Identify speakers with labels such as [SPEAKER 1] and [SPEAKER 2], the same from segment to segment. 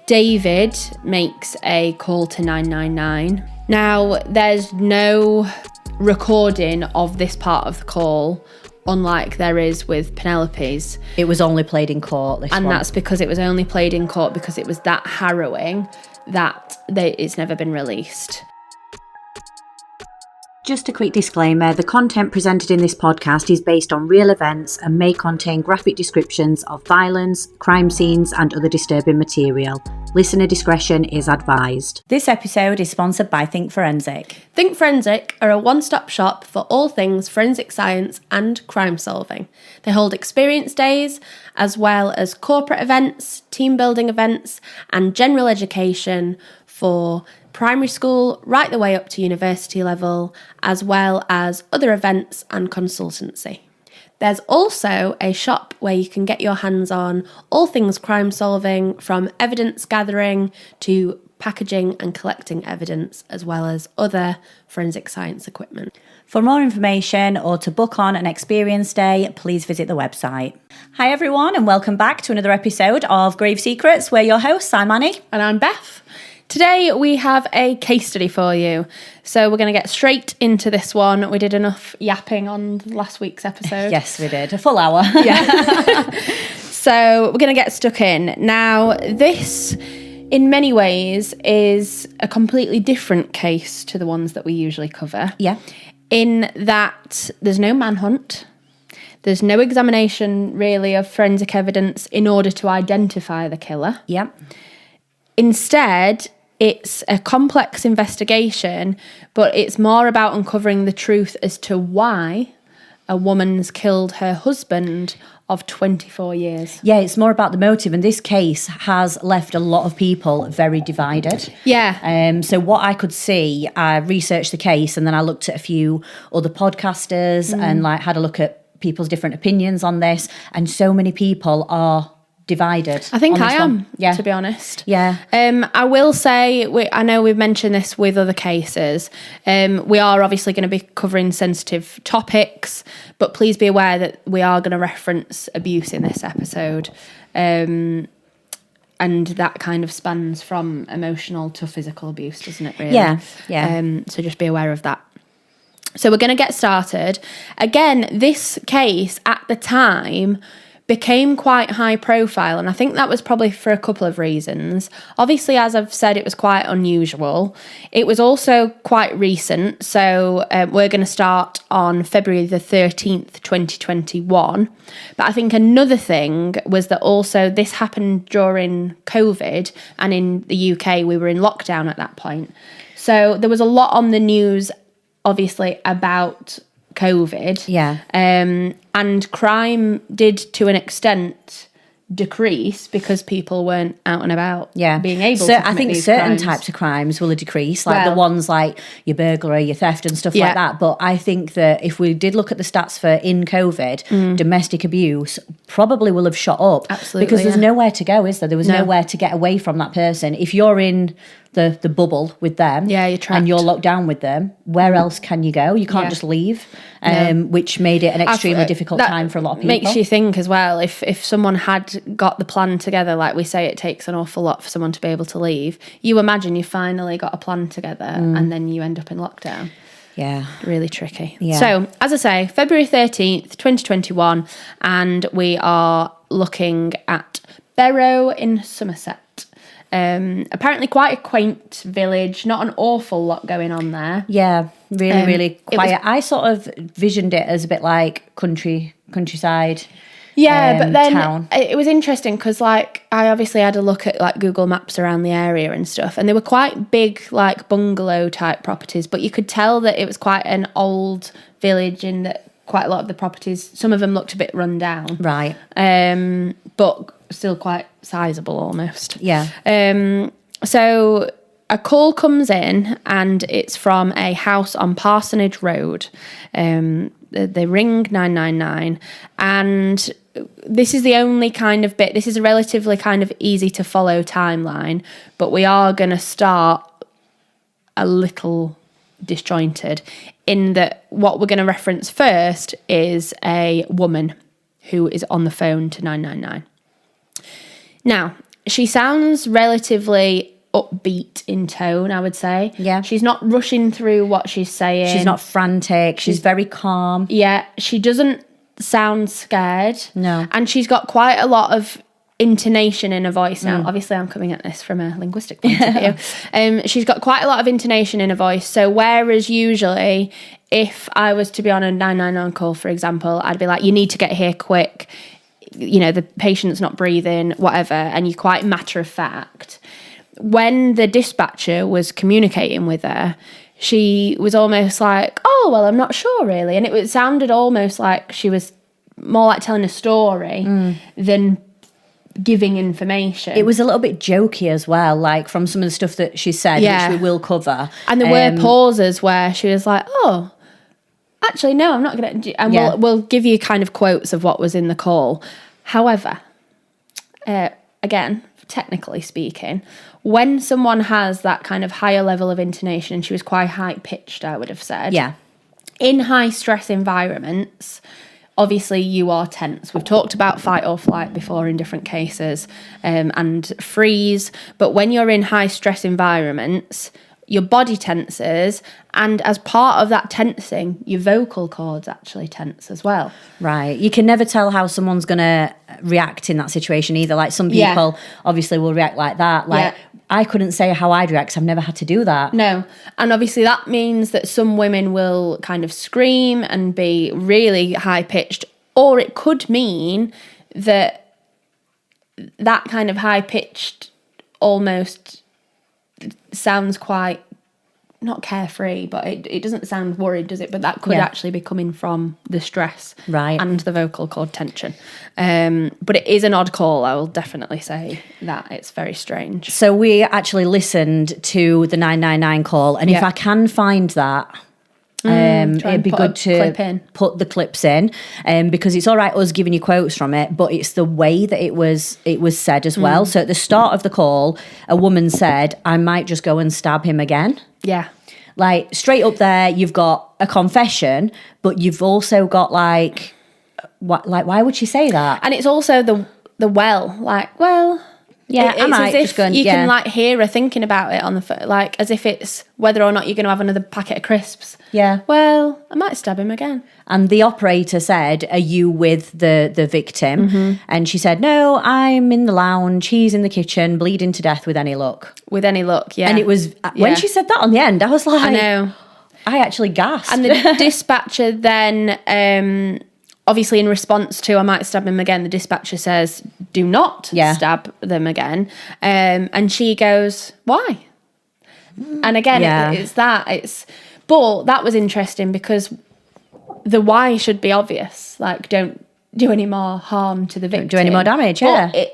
[SPEAKER 1] David makes a call to 999. Now, there's no recording of this part of the call, unlike there is with Penelope's.
[SPEAKER 2] It was only played in court, this one.
[SPEAKER 1] And that's because it was only played in court because it was that harrowing that it's never been released.
[SPEAKER 2] Just a quick disclaimer, the content presented in this podcast is based on real events and may contain graphic descriptions of violence, crime scenes and other disturbing material. Listener discretion is advised. This episode is sponsored by Think Forensic.
[SPEAKER 1] Think Forensic are a one-stop shop for all things forensic science and crime solving. They hold experience days, as well as corporate events, team building events, and general education for primary school right the way up to university level, as well as other events and consultancy. There's also a shop where you can get your hands on all things crime solving, from evidence gathering to packaging and collecting evidence, as well as other forensic science equipment.
[SPEAKER 2] For more information or to book on an experience day, please visit the website. Hi everyone, and welcome back to another episode of Grave Secrets. We're your hosts, I'm Annie.
[SPEAKER 1] And I'm Beth. Today we have a case study for you. So we're going to get straight into this one. We did enough yapping on last week's episode.
[SPEAKER 2] Yes, we did. A full hour.
[SPEAKER 1] Yeah. So we're going to get stuck in. Now, this, in many ways, is a completely different case to the ones that we usually cover.
[SPEAKER 2] Yeah.
[SPEAKER 1] In that there's no manhunt. There's no examination, really, of forensic evidence in order to identify the killer.
[SPEAKER 2] Yeah.
[SPEAKER 1] Instead, it's a complex investigation, but it's more about uncovering the truth as to why a woman's killed her husband of 24 years.
[SPEAKER 2] Yeah, it's more about the motive, and this case has left a lot of people very divided.
[SPEAKER 1] Yeah.
[SPEAKER 2] So what I could see, I researched the case and then I looked at a few other podcasters and had a look at people's different opinions on this, and so many people are divided.
[SPEAKER 1] I think I am,
[SPEAKER 2] yeah.
[SPEAKER 1] to be honest.
[SPEAKER 2] Yeah.
[SPEAKER 1] I will say, I know we've mentioned this with other cases. We are obviously going to be covering sensitive topics, but please be aware that we are going to reference abuse in this episode. And that kind of spans from emotional to physical abuse, doesn't it, really?
[SPEAKER 2] Yeah, yeah.
[SPEAKER 1] So just be aware of that. So we're going to get started. Again, this case at the time became quite high profile, and I think that was probably for a couple of reasons. Obviously, as I've said, it was quite unusual. It was also quite recent, so we're going to start on February the 13th, 2021. But I think another thing was that also this happened during COVID, and in the UK we were in lockdown at that point. So there was a lot on the news, obviously, about COVID.
[SPEAKER 2] Yeah.
[SPEAKER 1] And crime did, to an extent, decrease because people weren't out and about being able to commit
[SPEAKER 2] I think
[SPEAKER 1] these
[SPEAKER 2] certain
[SPEAKER 1] crimes.
[SPEAKER 2] types of crimes will decrease, like the ones like your burglary, your theft and stuff like that. But I think that if we did look at the stats for in COVID, domestic abuse probably will have shot up.
[SPEAKER 1] Absolutely.
[SPEAKER 2] Because there's nowhere to go, is there? There was nowhere to get away from that person. If you're in the bubble with them,
[SPEAKER 1] you're trapped,
[SPEAKER 2] and you're locked down with them, where else can you go? You can't just leave, which made it an extremely difficult time for a lot of people.
[SPEAKER 1] Makes you think as well, if someone had got the plan together, like we say, it takes an awful lot for someone to be able to leave. You imagine you finally got a plan together and then you end up in lockdown.
[SPEAKER 2] Yeah.
[SPEAKER 1] Really tricky.
[SPEAKER 2] Yeah.
[SPEAKER 1] So, as I say, February 13th, 2021, and we are looking at Barrow in Somerset. Apparently quite a quaint village, not an awful lot going on there.
[SPEAKER 2] Yeah, really quiet. I sort of visioned it as a bit like countryside.
[SPEAKER 1] Yeah, but then
[SPEAKER 2] town.
[SPEAKER 1] It was interesting because, like, I obviously had a look at like Google Maps around the area and stuff, and they were quite big, like bungalow type properties. But you could tell that it was quite an old village, in that quite a lot of the properties, some of them looked a bit run down,
[SPEAKER 2] Right.
[SPEAKER 1] But still quite sizable almost.
[SPEAKER 2] Yeah.
[SPEAKER 1] So a call comes in, and it's from a house on Parsonage Road. They ring 999, and this is the only kind of bit. This is a relatively kind of easy to follow timeline, but we are going to start a little disjointed in that what we're going to reference first is a woman who is on the phone to 999. Now, she sounds relatively upbeat in tone, I would say.
[SPEAKER 2] Yeah.
[SPEAKER 1] She's not rushing through what she's saying.
[SPEAKER 2] She's not frantic. She's very calm.
[SPEAKER 1] Yeah. She doesn't sound scared.
[SPEAKER 2] No.
[SPEAKER 1] And she's got quite a lot of intonation in her voice. Now, obviously, I'm coming at this from a linguistic point of view. She's got quite a lot of intonation in her voice. So whereas usually, if I was to be on a 999 call, for example, I'd be like, you need to get here quick. You know, the patient's not breathing, whatever. And you're quite matter of fact. When the dispatcher was communicating with her, she was almost like, oh, well, I'm not sure really. And it sounded almost like she was more like telling a story than giving information.
[SPEAKER 2] It was a little bit jokey as well, like from some of the stuff that she said, which we will cover.
[SPEAKER 1] And there were pauses where she was like, oh, actually, no, I'm not going to... And we'll give you kind of quotes of what was in the call. However, again, technically speaking, when someone has that kind of higher level of intonation, and she was quite high-pitched, I would have said.
[SPEAKER 2] Yeah.
[SPEAKER 1] In high-stress environments, obviously you are tense. We've talked about fight or flight before in different cases, and freeze. But when you're in high-stress environments, your body tenses, and as part of that tensing, your vocal cords actually tense as well.
[SPEAKER 2] Right. You can never tell how someone's going to react in that situation either. Like some people obviously will react like that. Like I couldn't say how I'd react because I've never had to do that.
[SPEAKER 1] No. And obviously that means that some women will kind of scream and be really high-pitched, or it could mean that that kind of high-pitched almost sounds quite, not carefree, but it doesn't sound worried, does it? But that could actually be coming from the stress and the vocal cord tension. But it is an odd call, I will definitely say that. It's very strange.
[SPEAKER 2] So we actually listened to the 999 call, and if I can find that, it'd be good to put the clips in, because it's all right us giving you quotes from it, but it's the way that it was said as well. So at the start of the call, a woman said, I might just go and stab him again.
[SPEAKER 1] Yeah.
[SPEAKER 2] Like straight up there, you've got a confession, but you've also got like, what? Like, why would she say that?
[SPEAKER 1] And it's also the well. Yeah,
[SPEAKER 2] I might
[SPEAKER 1] as if
[SPEAKER 2] just go and,
[SPEAKER 1] you can like hear her thinking about it on the phone, like as if it's whether or not you're going to have another packet of crisps.
[SPEAKER 2] Yeah.
[SPEAKER 1] Well, I might stab him again.
[SPEAKER 2] And the operator said, are you with the victim? And she said, no, I'm in the lounge. He's in the kitchen, bleeding to death with any luck.
[SPEAKER 1] With any luck, yeah.
[SPEAKER 2] And it was, when she said that on the end, I was like...
[SPEAKER 1] I know.
[SPEAKER 2] I actually gasped.
[SPEAKER 1] And the dispatcher then... obviously, in response to I might stab him again, the dispatcher says, do not stab them again. And she goes, why? And again, but that was interesting because the why should be obvious. Like, don't do any more harm to the victim.
[SPEAKER 2] Don't do any more damage,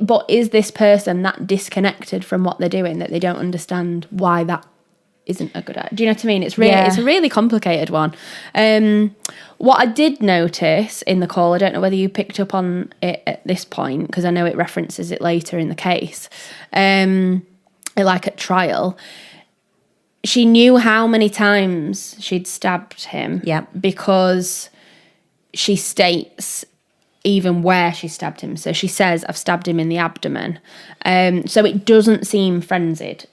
[SPEAKER 1] But is this person that disconnected from what they're doing that they don't understand why that isn't a good idea? Do you know what I mean? It's a really complicated one. What I did notice in the call, I don't know whether you picked up on it at this point, because I know it references it later in the case, like at trial, she knew how many times she'd stabbed him because she states even where she stabbed him. So she says, I've stabbed him in the abdomen. So it doesn't seem frenzied.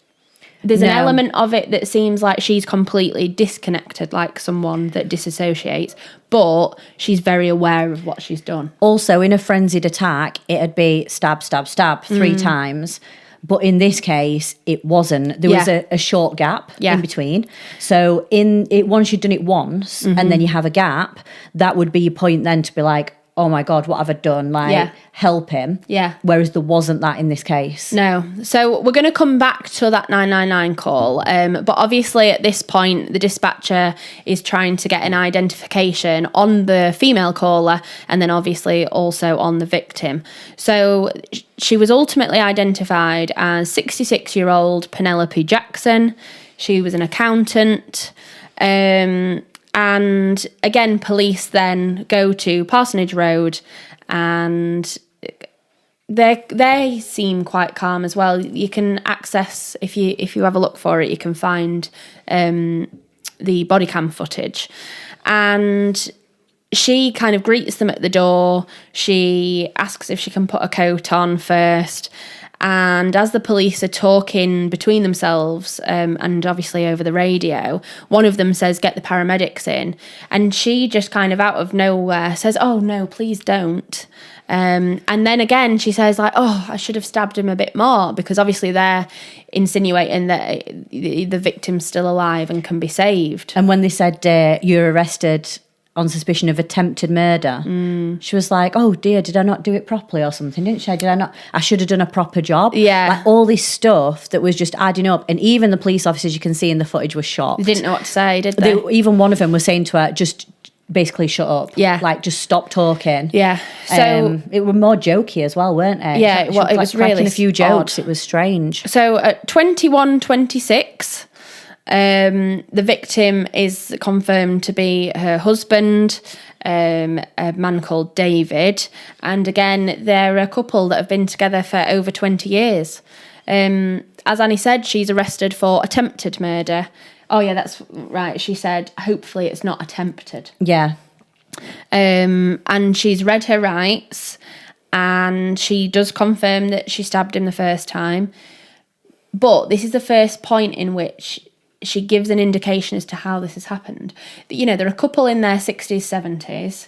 [SPEAKER 1] There's an element of it that seems like she's completely disconnected, like someone that disassociates, but she's very aware of what she's done.
[SPEAKER 2] Also, in a frenzied attack, it'd be stab, stab, stab 3 times. But in this case, it wasn't. There was a short gap in between. So once you've done it once and then you have a gap, that would be your point then to be like, oh my God, what have I done? Like, help him.
[SPEAKER 1] Yeah.
[SPEAKER 2] Whereas there wasn't that in this case.
[SPEAKER 1] No. So we're going to come back to that 999 call. But obviously at this point, the dispatcher is trying to get an identification on the female caller and then obviously also on the victim. So she was ultimately identified as 66-year-old Penelope Jackson. She was an accountant. And again, police then go to Parsonage Road and they seem quite calm as well. You can access, if you have a look for it, you can find the body cam footage. And she kind of greets them at the door. She asks if she can put a coat on first. And as the police are talking between themselves, and obviously over the radio, one of them says, "Get the paramedics in." And she just kind of out of nowhere says, "Oh, no, please don't." And then again, she says like, "Oh, I should have stabbed him a bit more," because obviously they're insinuating that the victim's still alive and can be saved.
[SPEAKER 2] And when they said, "You're arrested on suspicion of attempted murder," she was like, "Oh dear, did I not do it properly or something? Didn't she? Did I not? I should have done a proper job."
[SPEAKER 1] Yeah.
[SPEAKER 2] Like all this stuff that was just adding up. And even the police officers, you can see in the footage, were shocked.
[SPEAKER 1] They didn't know what to say, did they?
[SPEAKER 2] Even one of them was saying to her, just basically shut up.
[SPEAKER 1] Yeah.
[SPEAKER 2] Like, just stop talking.
[SPEAKER 1] Yeah. So
[SPEAKER 2] it were more jokey as well, weren't they?
[SPEAKER 1] Yeah, well, it was
[SPEAKER 2] cracking
[SPEAKER 1] really
[SPEAKER 2] a few jokes.
[SPEAKER 1] odd.
[SPEAKER 2] It was strange.
[SPEAKER 1] So at 21:26, the victim is confirmed to be her husband, a man called David. And again, they're a couple that have been together for over 20 years. As Annie said, she's arrested for attempted murder. Oh, yeah, that's right. She said, hopefully it's not attempted.
[SPEAKER 2] Yeah.
[SPEAKER 1] And she's read her rights, and she does confirm that she stabbed him the first time. But this is the first point in which she gives an indication as to how this has happened. You know, they're a couple in their 60s, 70s,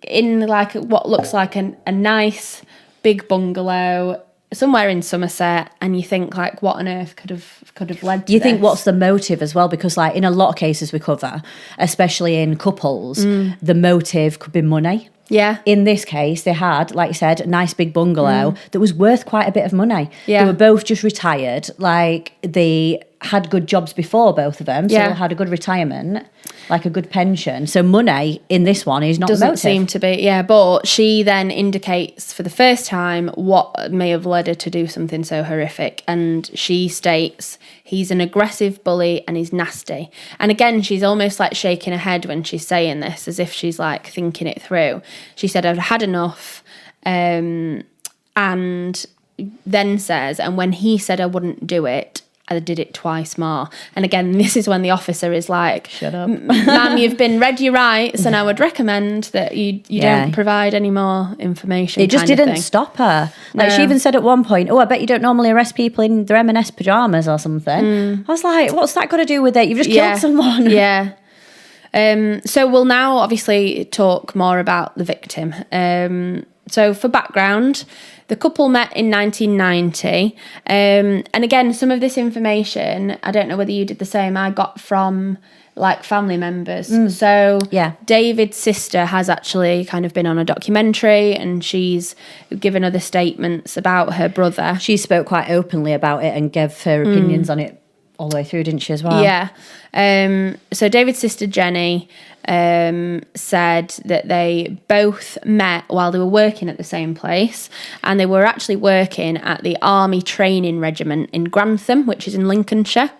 [SPEAKER 1] in like what looks like a nice big bungalow somewhere in Somerset, and you think like, what on earth could have led to
[SPEAKER 2] You think
[SPEAKER 1] this?
[SPEAKER 2] what's the motive as well? Because like in a lot of cases we cover, especially in couples, the motive could be money.
[SPEAKER 1] Yeah.
[SPEAKER 2] In this case, they had, like you said, a nice big bungalow that was worth quite a bit of money.
[SPEAKER 1] Yeah.
[SPEAKER 2] They were both just retired. Like, they had good jobs before, both of them. So
[SPEAKER 1] Yeah.
[SPEAKER 2] they had a good retirement, like a good pension. So money in this one is not the
[SPEAKER 1] Doesn't
[SPEAKER 2] motive.
[SPEAKER 1] seem to be, yeah. But she then indicates for the first time what may have led her to do something so horrific. And she states, he's an aggressive bully and he's nasty. And again, she's almost like shaking her head when she's saying this, as if she's like thinking it through. She said, "I've had enough." And then says, "And when he said I wouldn't do it, I did it twice more." And again, this is when the officer is like,
[SPEAKER 2] "Shut up.
[SPEAKER 1] Ma'am, you've been read your rights, and I would recommend that you
[SPEAKER 2] Yeah.
[SPEAKER 1] don't provide any more information."
[SPEAKER 2] It just
[SPEAKER 1] kind of
[SPEAKER 2] didn't
[SPEAKER 1] thing.
[SPEAKER 2] stop her. Like,
[SPEAKER 1] No.
[SPEAKER 2] she even said at one point, "Oh, I bet you don't normally arrest people in their M&S pyjamas or something." I was like, what's that got to do with it? You've just killed someone.
[SPEAKER 1] Yeah. So we'll now obviously talk more about the victim. So for background, the couple met in 1990. And again, some of this information, I don't know whether you did the same, I got from like family members. So
[SPEAKER 2] Yeah.
[SPEAKER 1] David's sister has actually kind of been on a documentary, and she's given other statements about her brother.
[SPEAKER 2] She spoke quite openly about it and gave her opinions on it all the way through, didn't she, as well?
[SPEAKER 1] Yeah. So David's sister Jenny said that they both met while they were working at the same place, and they were actually working at the Army Training Regiment in Grantham, which is in Lincolnshire.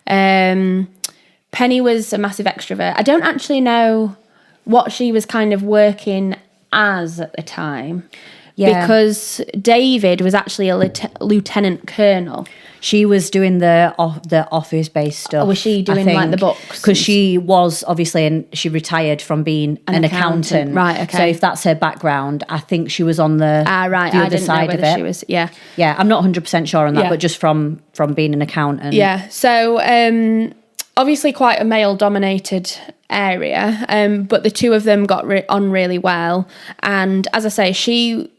[SPEAKER 1] Penny was a massive extrovert. I don't actually know what she was kind of working as at the time.
[SPEAKER 2] Yeah.
[SPEAKER 1] Because David was actually a lieutenant colonel.
[SPEAKER 2] She was doing the office-based stuff.
[SPEAKER 1] Oh, was she doing, like, the books?
[SPEAKER 2] Because she was, obviously, and she retired from being an accountant.
[SPEAKER 1] Right, okay.
[SPEAKER 2] So if that's her background, I think she was on the,
[SPEAKER 1] Right.
[SPEAKER 2] the
[SPEAKER 1] I
[SPEAKER 2] other
[SPEAKER 1] didn't know
[SPEAKER 2] side of
[SPEAKER 1] whether
[SPEAKER 2] it.
[SPEAKER 1] she was, yeah.
[SPEAKER 2] Yeah, I'm not 100% sure on that,
[SPEAKER 1] Yeah.
[SPEAKER 2] but just from being an accountant.
[SPEAKER 1] Yeah, so obviously quite a male-dominated area, but the two of them got on really well. And as I say, she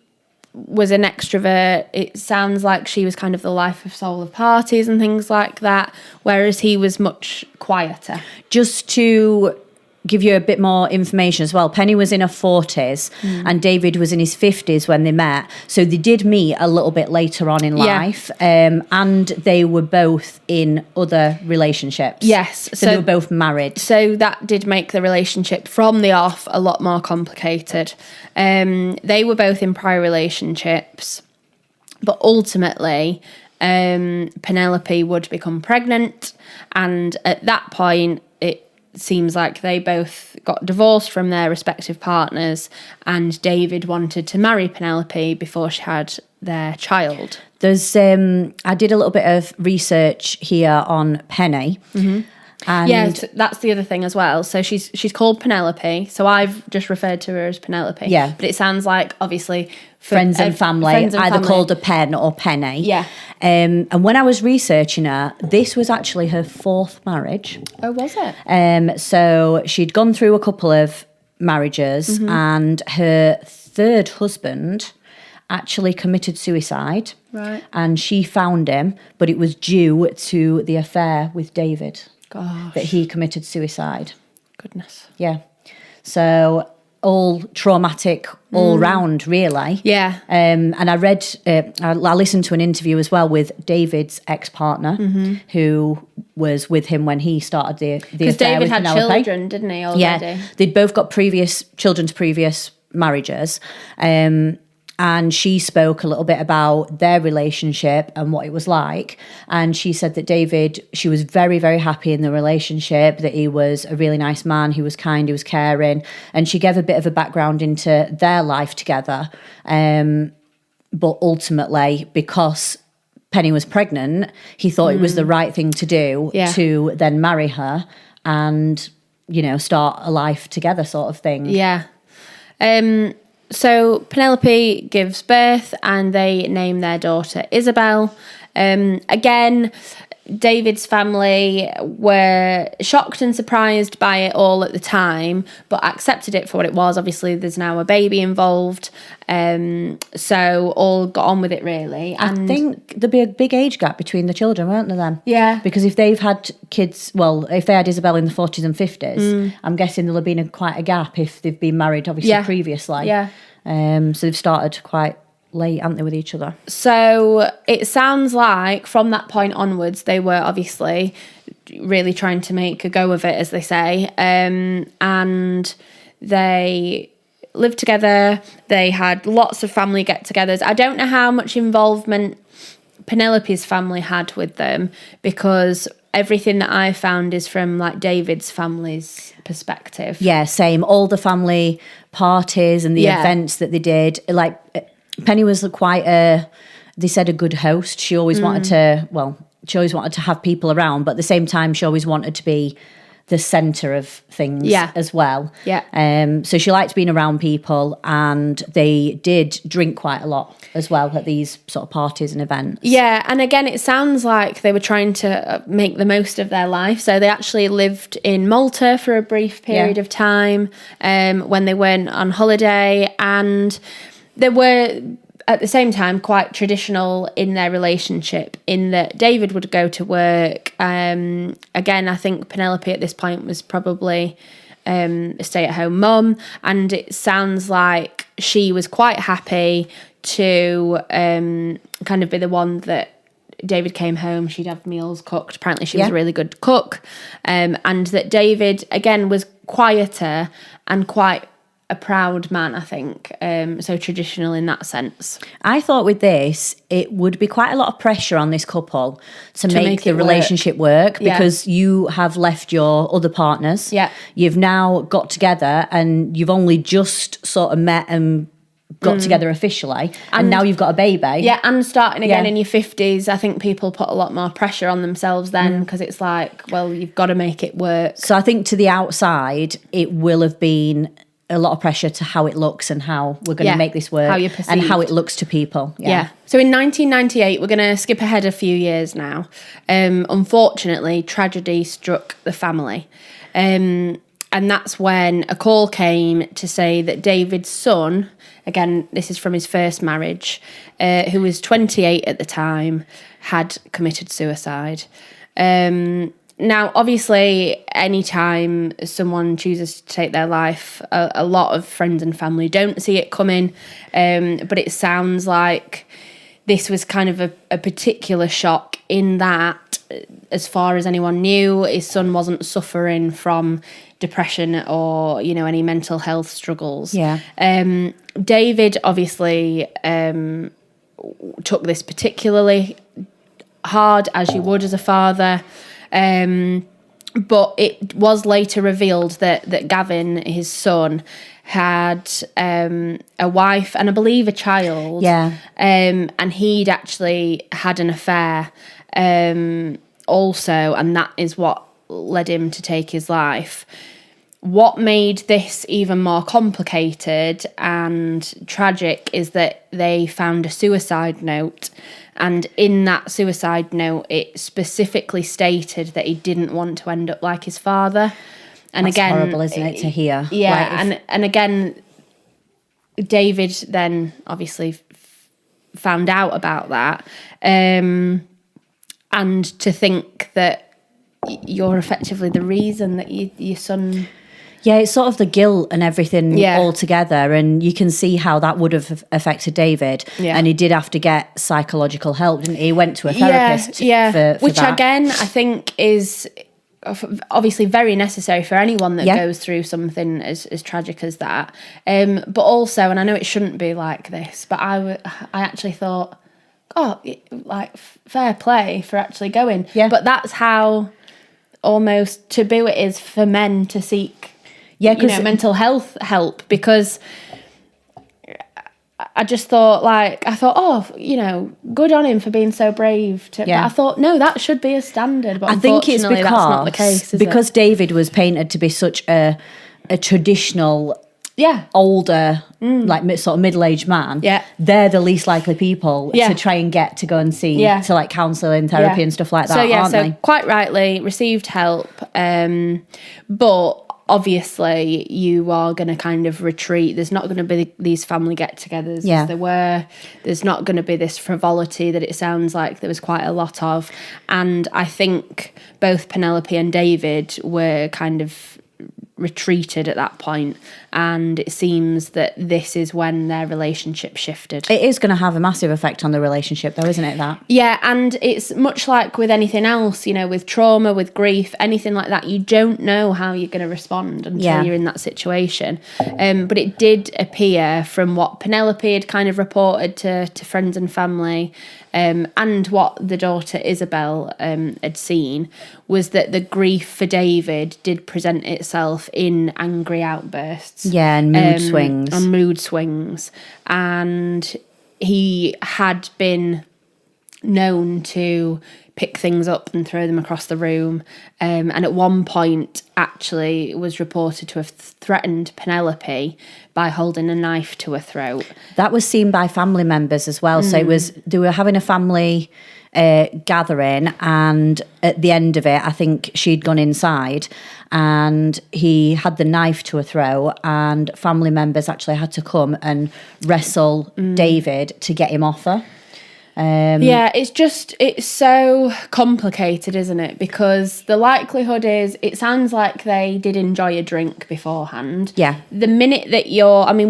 [SPEAKER 1] was an extrovert. It sounds like she was kind of the life of soul of parties and things like that, whereas he was much quieter.
[SPEAKER 2] Just to give you a bit more information as well, Penny was in her 40s and David was in his 50s when they met. So they did meet a little bit later on in life, and they were both in other relationships.
[SPEAKER 1] Yes.
[SPEAKER 2] So they were both married.
[SPEAKER 1] So that did make the relationship from the off a lot more complicated. They were both in prior relationships, but ultimately Penelope would become pregnant, and at that point it seems like they both got divorced from their respective partners, and David wanted to marry Penelope before she had their child.
[SPEAKER 2] There's I did a little bit of research here on Penny. And
[SPEAKER 1] yes, that's the other thing as well. So she's called Penelope. So I've just referred to her as Penelope.
[SPEAKER 2] Yeah.
[SPEAKER 1] But it sounds like, obviously,
[SPEAKER 2] friends and family, either
[SPEAKER 1] family.
[SPEAKER 2] called her Pen or Penny.
[SPEAKER 1] Yeah.
[SPEAKER 2] And when I was researching her, this was actually her 4th marriage.
[SPEAKER 1] Oh, was it?
[SPEAKER 2] So she'd gone through a couple of marriages, and her 3rd husband actually committed suicide.
[SPEAKER 1] Right.
[SPEAKER 2] And she found him, but it was due to the affair with David.
[SPEAKER 1] Gosh.
[SPEAKER 2] That he committed suicide.
[SPEAKER 1] Goodness.
[SPEAKER 2] Yeah. So all traumatic all round, really.
[SPEAKER 1] Yeah.
[SPEAKER 2] And I read, I listened to an interview as well with David's ex-partner, who was with him when he started the affair
[SPEAKER 1] Because David
[SPEAKER 2] with
[SPEAKER 1] had
[SPEAKER 2] Penelope.
[SPEAKER 1] children, didn't he, already?
[SPEAKER 2] Yeah, they'd both got children to previous marriages. And she spoke a little bit about their relationship and what it was like. And she said that she was very, very happy in the relationship, that he was a really nice man, he was kind, he was caring. And she gave a bit of a background into their life together. But ultimately, because Penny was pregnant, he thought it was the right thing to do to then marry her and, start a life together sort of thing.
[SPEAKER 1] Yeah. So Penelope gives birth and they name their daughter Isabel. Again, David's family were shocked and surprised by it all at the time, but accepted it for what it was. Obviously, there's now a baby involved. So all got on with it, really. And
[SPEAKER 2] I think there'd be a big age gap between the children, weren't there then?
[SPEAKER 1] Yeah.
[SPEAKER 2] Because if they've had kids, if they had Isabel in the 40s and 50s, I'm guessing there'll have been quite a gap if they've been married, obviously, previously.
[SPEAKER 1] Yeah.
[SPEAKER 2] So they've started quite late, haven't they, with each other?
[SPEAKER 1] So it sounds like from that point onwards, they were obviously really trying to make a go of it, as they say. And they lived together. They had lots of family get-togethers. I don't know how much involvement Penelope's family had with them, because everything that I found is from like David's family's perspective.
[SPEAKER 2] Yeah, same. All the family parties and the events that they did. Like, Penny was quite they said a good host. She always wanted to have people around, but at the same time, she always wanted to be the centre of things as well.
[SPEAKER 1] Yeah.
[SPEAKER 2] So she liked being around people, and they did drink quite a lot as well at these sort of parties and events.
[SPEAKER 1] Yeah, and again, it sounds like they were trying to make the most of their life. So they actually lived in Malta for a brief period of time when they went on holiday, and they were at the same time quite traditional in their relationship, in that David would go to work. Again, I think Penelope at this point was probably a stay-at-home mum, and it sounds like she was quite happy to kind of be the one that David came home, she'd have meals cooked. Apparently she was a really good cook. And that David, again, was quieter and quite a proud man, I think. So traditional in that sense.
[SPEAKER 2] I thought with this, it would be quite a lot of pressure on this couple to make the relationship work, because you have left your other partners.
[SPEAKER 1] Yeah.
[SPEAKER 2] You've now got together and you've only just sort of met and got together officially, and now you've got a baby.
[SPEAKER 1] Yeah, and starting again in your 50s, I think people put a lot more pressure on themselves then, because it's like, well, you've got to make it work.
[SPEAKER 2] So I think to the outside, it will have been a lot of pressure to how it looks and how we're going to make this work,
[SPEAKER 1] how you're perceived,
[SPEAKER 2] and how it looks to people.
[SPEAKER 1] Yeah. So in 1998, we're going to skip ahead a few years now. Unfortunately, tragedy struck the family. And that's when a call came to say that David's son, again, this is from his first marriage, who was 28 at the time, had committed suicide. Now, obviously, anytime someone chooses to take their life, a lot of friends and family don't see it coming. But it sounds like this was kind of a particular shock in that, as far as anyone knew, his son wasn't suffering from depression or, any mental health struggles.
[SPEAKER 2] Yeah.
[SPEAKER 1] David obviously took this particularly hard, as you would as a father. But it was later revealed that Gavin, his son, had a wife and I believe a child.
[SPEAKER 2] Yeah.
[SPEAKER 1] And he'd actually had an affair also, and that is what led him to take his life. What made this even more complicated and tragic is that they found a suicide note, and in that suicide note it specifically stated that he didn't want to end up like his father. And
[SPEAKER 2] That's
[SPEAKER 1] again,
[SPEAKER 2] horrible, isn't it, to hear?
[SPEAKER 1] Yeah, and again, David then obviously found out about that, and to think that you're effectively the reason that your son...
[SPEAKER 2] Yeah, it's sort of the guilt and everything all together, and you can see how that would have affected David. Yeah. And he did have to get psychological help, didn't he? He went to a therapist for
[SPEAKER 1] which
[SPEAKER 2] that.
[SPEAKER 1] Again, I think is obviously very necessary for anyone that goes through something as tragic as that. But also, and I know it shouldn't be like this, but I actually thought, like, fair play for actually going. Yeah. But that's how almost taboo it is for men to seek mental health help, because I just thought, good on him for being so brave. But I thought, no, that should be a standard. But I think it's because that's not the case,
[SPEAKER 2] because David was painted to be such a traditional, older, like sort of middle-aged man. Yeah, they're the least likely people to try and get to go and see to like counselling, therapy, and stuff like that. Aren't they?
[SPEAKER 1] Quite rightly received help, but obviously you are going to kind of retreat. There's not going to be these family get-togethers as there were. There's not going to be this frivolity that it sounds like there was quite a lot of. And I think both Penelope and David were kind of retreated at that point, and it seems that this is when their relationship shifted.
[SPEAKER 2] It is going to have a massive effect on the relationship though, isn't it, that?
[SPEAKER 1] Yeah, and it's much like with anything else, with trauma, with grief, anything like that, you don't know how you're going to respond until you're in that situation. But it did appear from what Penelope had kind of reported to friends and family, and what the daughter Isabel had seen, was that the grief for David did present itself in angry outbursts.
[SPEAKER 2] Yeah, and mood swings.
[SPEAKER 1] And he had been known to pick things up and throw them across the room. And at one point, actually, was reported to have threatened Penelope by holding a knife to her throat.
[SPEAKER 2] That was seen by family members as well. So they were having a family gathering, and at the end of it, I think she'd gone inside and he had the knife to her throat, and family members actually had to come and wrestle David to get him off her.
[SPEAKER 1] It's so complicated, isn't it? Because the likelihood is, it sounds like they did enjoy a drink beforehand. Yeah. The minute that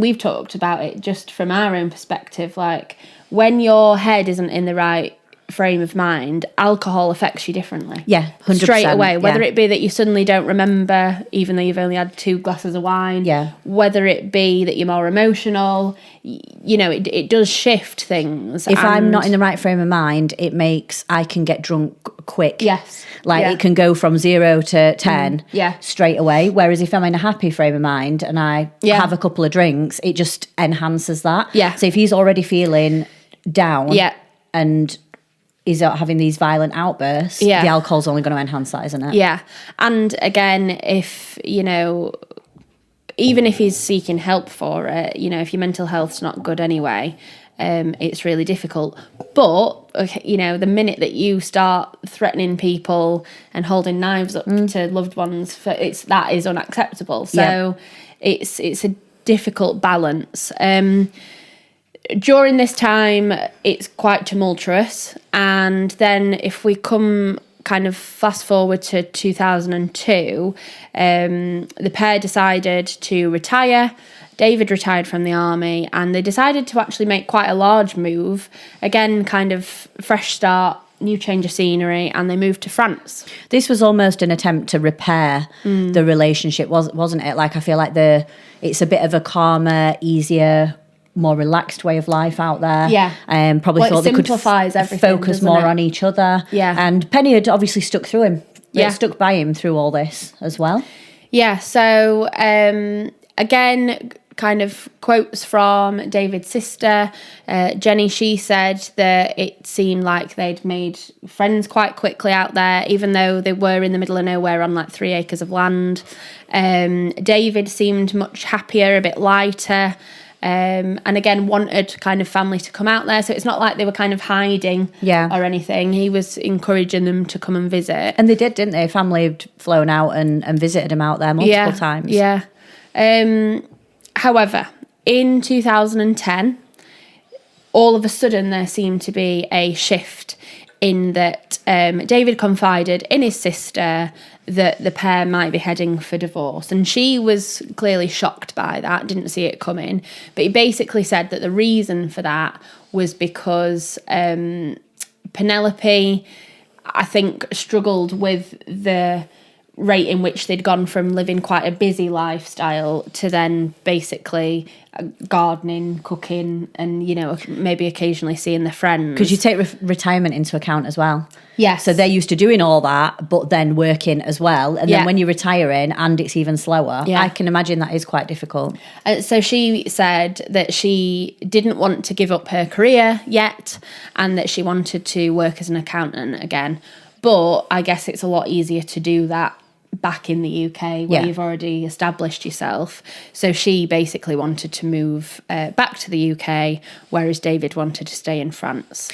[SPEAKER 1] we've talked about it just from our own perspective, like when your head isn't in the right frame of mind, alcohol affects you differently.
[SPEAKER 2] Yeah, 100%.
[SPEAKER 1] Straight away, whether it be that you suddenly don't remember, even though you've only had 2 glasses of wine. Yeah. Whether it be that you're more emotional, it does shift things.
[SPEAKER 2] If I'm not in the right frame of mind, I can get drunk quick.
[SPEAKER 1] Yes.
[SPEAKER 2] It can go from 0 to 10 straight away. Whereas if I'm in a happy frame of mind and I have a couple of drinks, it just enhances that. Yeah. So if he's already feeling down and is having these violent outbursts, the alcohol's only going to enhance that, isn't it?
[SPEAKER 1] Yeah. And again, if, even if he's seeking help for it, if your mental health's not good anyway, it's really difficult. But, the minute that you start threatening people and holding knives up to loved ones, that is unacceptable. So it's a difficult balance. During this time, it's quite tumultuous. And then if we come kind of fast forward to 2002, the pair decided to retire. David retired from the army, and they decided to actually make quite a large move. Again, kind of fresh start, new change of scenery, and they moved to France.
[SPEAKER 2] This was almost an attempt to repair the relationship, wasn't it? Like, I feel like it's a bit of a calmer, easier, more relaxed way of life out there. Yeah. Probably thought they could focus more on each other. Yeah. And Penny had obviously stuck through him. Yeah. Stuck by him through all this as well.
[SPEAKER 1] Yeah. So, again, kind of quotes from David's sister, Jenny, she said that it seemed like they'd made friends quite quickly out there, even though they were in the middle of nowhere on like 3 acres of land. David seemed much happier, a bit lighter, and again wanted kind of family to come out there. So it's not like they were kind of hiding or anything. He was encouraging them to come and visit.
[SPEAKER 2] And they did, didn't they? Family had flown out and visited him out there multiple times.
[SPEAKER 1] Yeah. However, in 2010, all of a sudden there seemed to be a shift in that David confided in his sister that the pair might be heading for divorce. And she was clearly shocked by that, didn't see it coming. But he basically said that the reason for that was because Penelope, I think, struggled with the rate in which they'd gone from living quite a busy lifestyle to then basically gardening, cooking, and, you know, maybe occasionally seeing their friends.
[SPEAKER 2] Because you take retirement into account as well.
[SPEAKER 1] Yes.
[SPEAKER 2] So they're used to doing all that, but then working as well. And then when you're retiring and it's even slower, I can imagine that is quite difficult.
[SPEAKER 1] So she said that she didn't want to give up her career yet and that she wanted to work as an accountant again. But I guess it's a lot easier to do that back in the UK where you've already established yourself. So she basically wanted to move back to the UK, whereas David wanted to stay in France.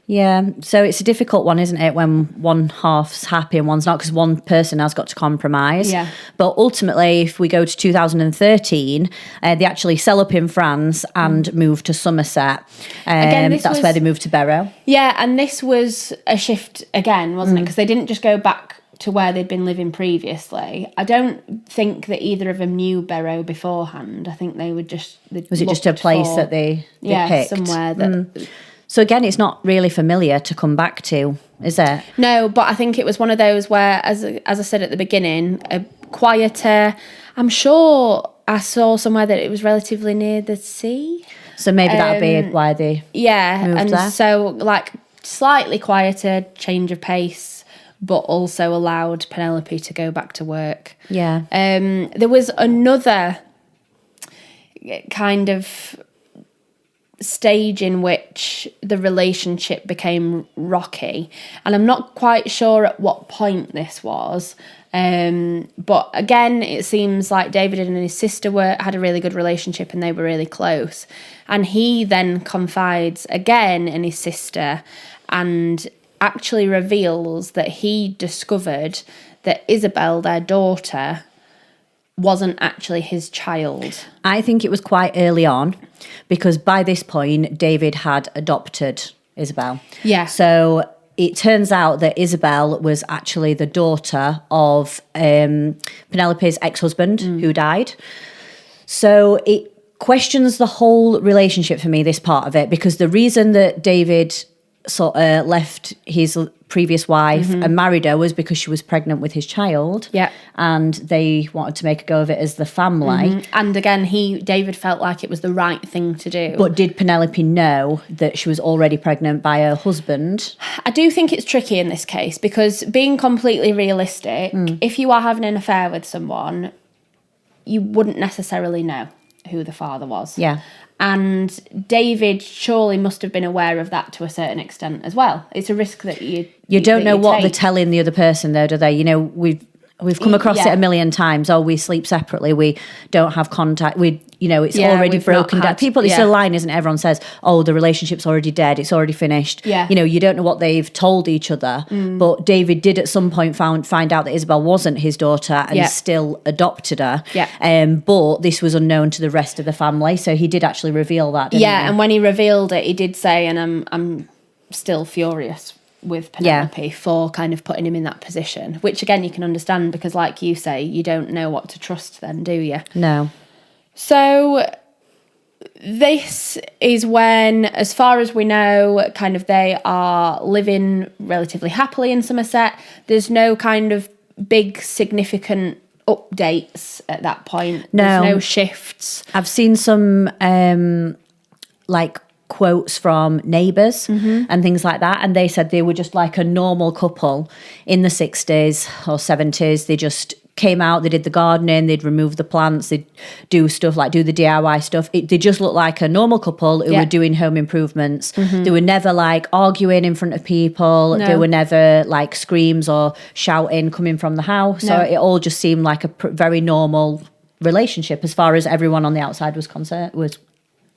[SPEAKER 2] Yeah, so it's a difficult one, isn't it, when one half's happy and one's not, because one person has got to compromise.
[SPEAKER 1] Yeah.
[SPEAKER 2] But ultimately, if we go to 2013, they actually sell up in France and move to Somerset. Again, that's where they moved to Barrow.
[SPEAKER 1] Yeah, and this was a shift again, wasn't it? Because they didn't just go back to where they'd been living previously. I don't think that either of them knew Barrow beforehand. I think they would just...
[SPEAKER 2] Was it just a place that they picked?
[SPEAKER 1] Somewhere that...
[SPEAKER 2] So again, it's not really familiar to come back to, is it?
[SPEAKER 1] No, but I think it was one of those where, as I said at the beginning, a quieter... I'm sure I saw somewhere that it was relatively near the sea.
[SPEAKER 2] So maybe that would be why they moved there.
[SPEAKER 1] So like slightly quieter, change of pace, but also allowed Penelope to go back to work.
[SPEAKER 2] Yeah.
[SPEAKER 1] There was another kind of stage in which the relationship became rocky, and I'm not quite sure at what point this was. But again, it seems like David and his sister had a really good relationship and they were really close. And he then confides again in his sister and actually reveals that he discovered that Isabel, their daughter, wasn't actually his child.
[SPEAKER 2] I think it was quite early on, because by this point, David had adopted Isabel.
[SPEAKER 1] Yeah.
[SPEAKER 2] So it turns out that Isabel was actually the daughter of Penelope's ex-husband who died. So it questions the whole relationship for me, this part of it, because the reason that David left his previous wife and married her was because she was pregnant with his child.
[SPEAKER 1] Yeah.
[SPEAKER 2] And they wanted to make a go of it as the family.
[SPEAKER 1] And again, David felt like it was the right thing to do.
[SPEAKER 2] But did Penelope know that she was already pregnant by her husband?
[SPEAKER 1] I do think it's tricky in this case, because being completely realistic, if you are having an affair with someone, you wouldn't necessarily know who the father was.
[SPEAKER 2] Yeah.
[SPEAKER 1] And David surely must have been aware of that to a certain extent as well. It's a risk that you
[SPEAKER 2] don't know what they're telling the other person, though, do they? You know, we've come across it a million times. Oh, we sleep separately. We don't have contact. It's already broken down. It's a line, isn't it? Everyone says, oh, the relationship's already dead. It's already finished.
[SPEAKER 1] Yeah.
[SPEAKER 2] You don't know what they've told each other. But David did at some point find out that Isabel wasn't his daughter and still adopted her.
[SPEAKER 1] Yeah.
[SPEAKER 2] But this was unknown to the rest of the family. So he did actually reveal that, didn't he?
[SPEAKER 1] And when he revealed it, he did say, and I'm still furious with Penelope for kind of putting him in that position, which again you can understand, because like you say, you don't know what to trust then, do you?
[SPEAKER 2] No.
[SPEAKER 1] So this is when, as far as we know, kind of they are living relatively happily in Somerset. There's no kind of big significant updates at that point.
[SPEAKER 2] No.
[SPEAKER 1] There's no shifts.
[SPEAKER 2] I've seen some quotes from neighbours and things like that, and they said they were just like a normal couple in the 60s or 70s. They just came out, they did the gardening, they'd remove the plants, they'd do stuff like do the DIY stuff. They just looked like a normal couple who were doing home improvements. They were never like arguing in front of people.
[SPEAKER 1] No.
[SPEAKER 2] There were never like screams or shouting coming from the house.
[SPEAKER 1] No.
[SPEAKER 2] So it all just seemed like a very normal relationship as far as everyone on the outside was concerned.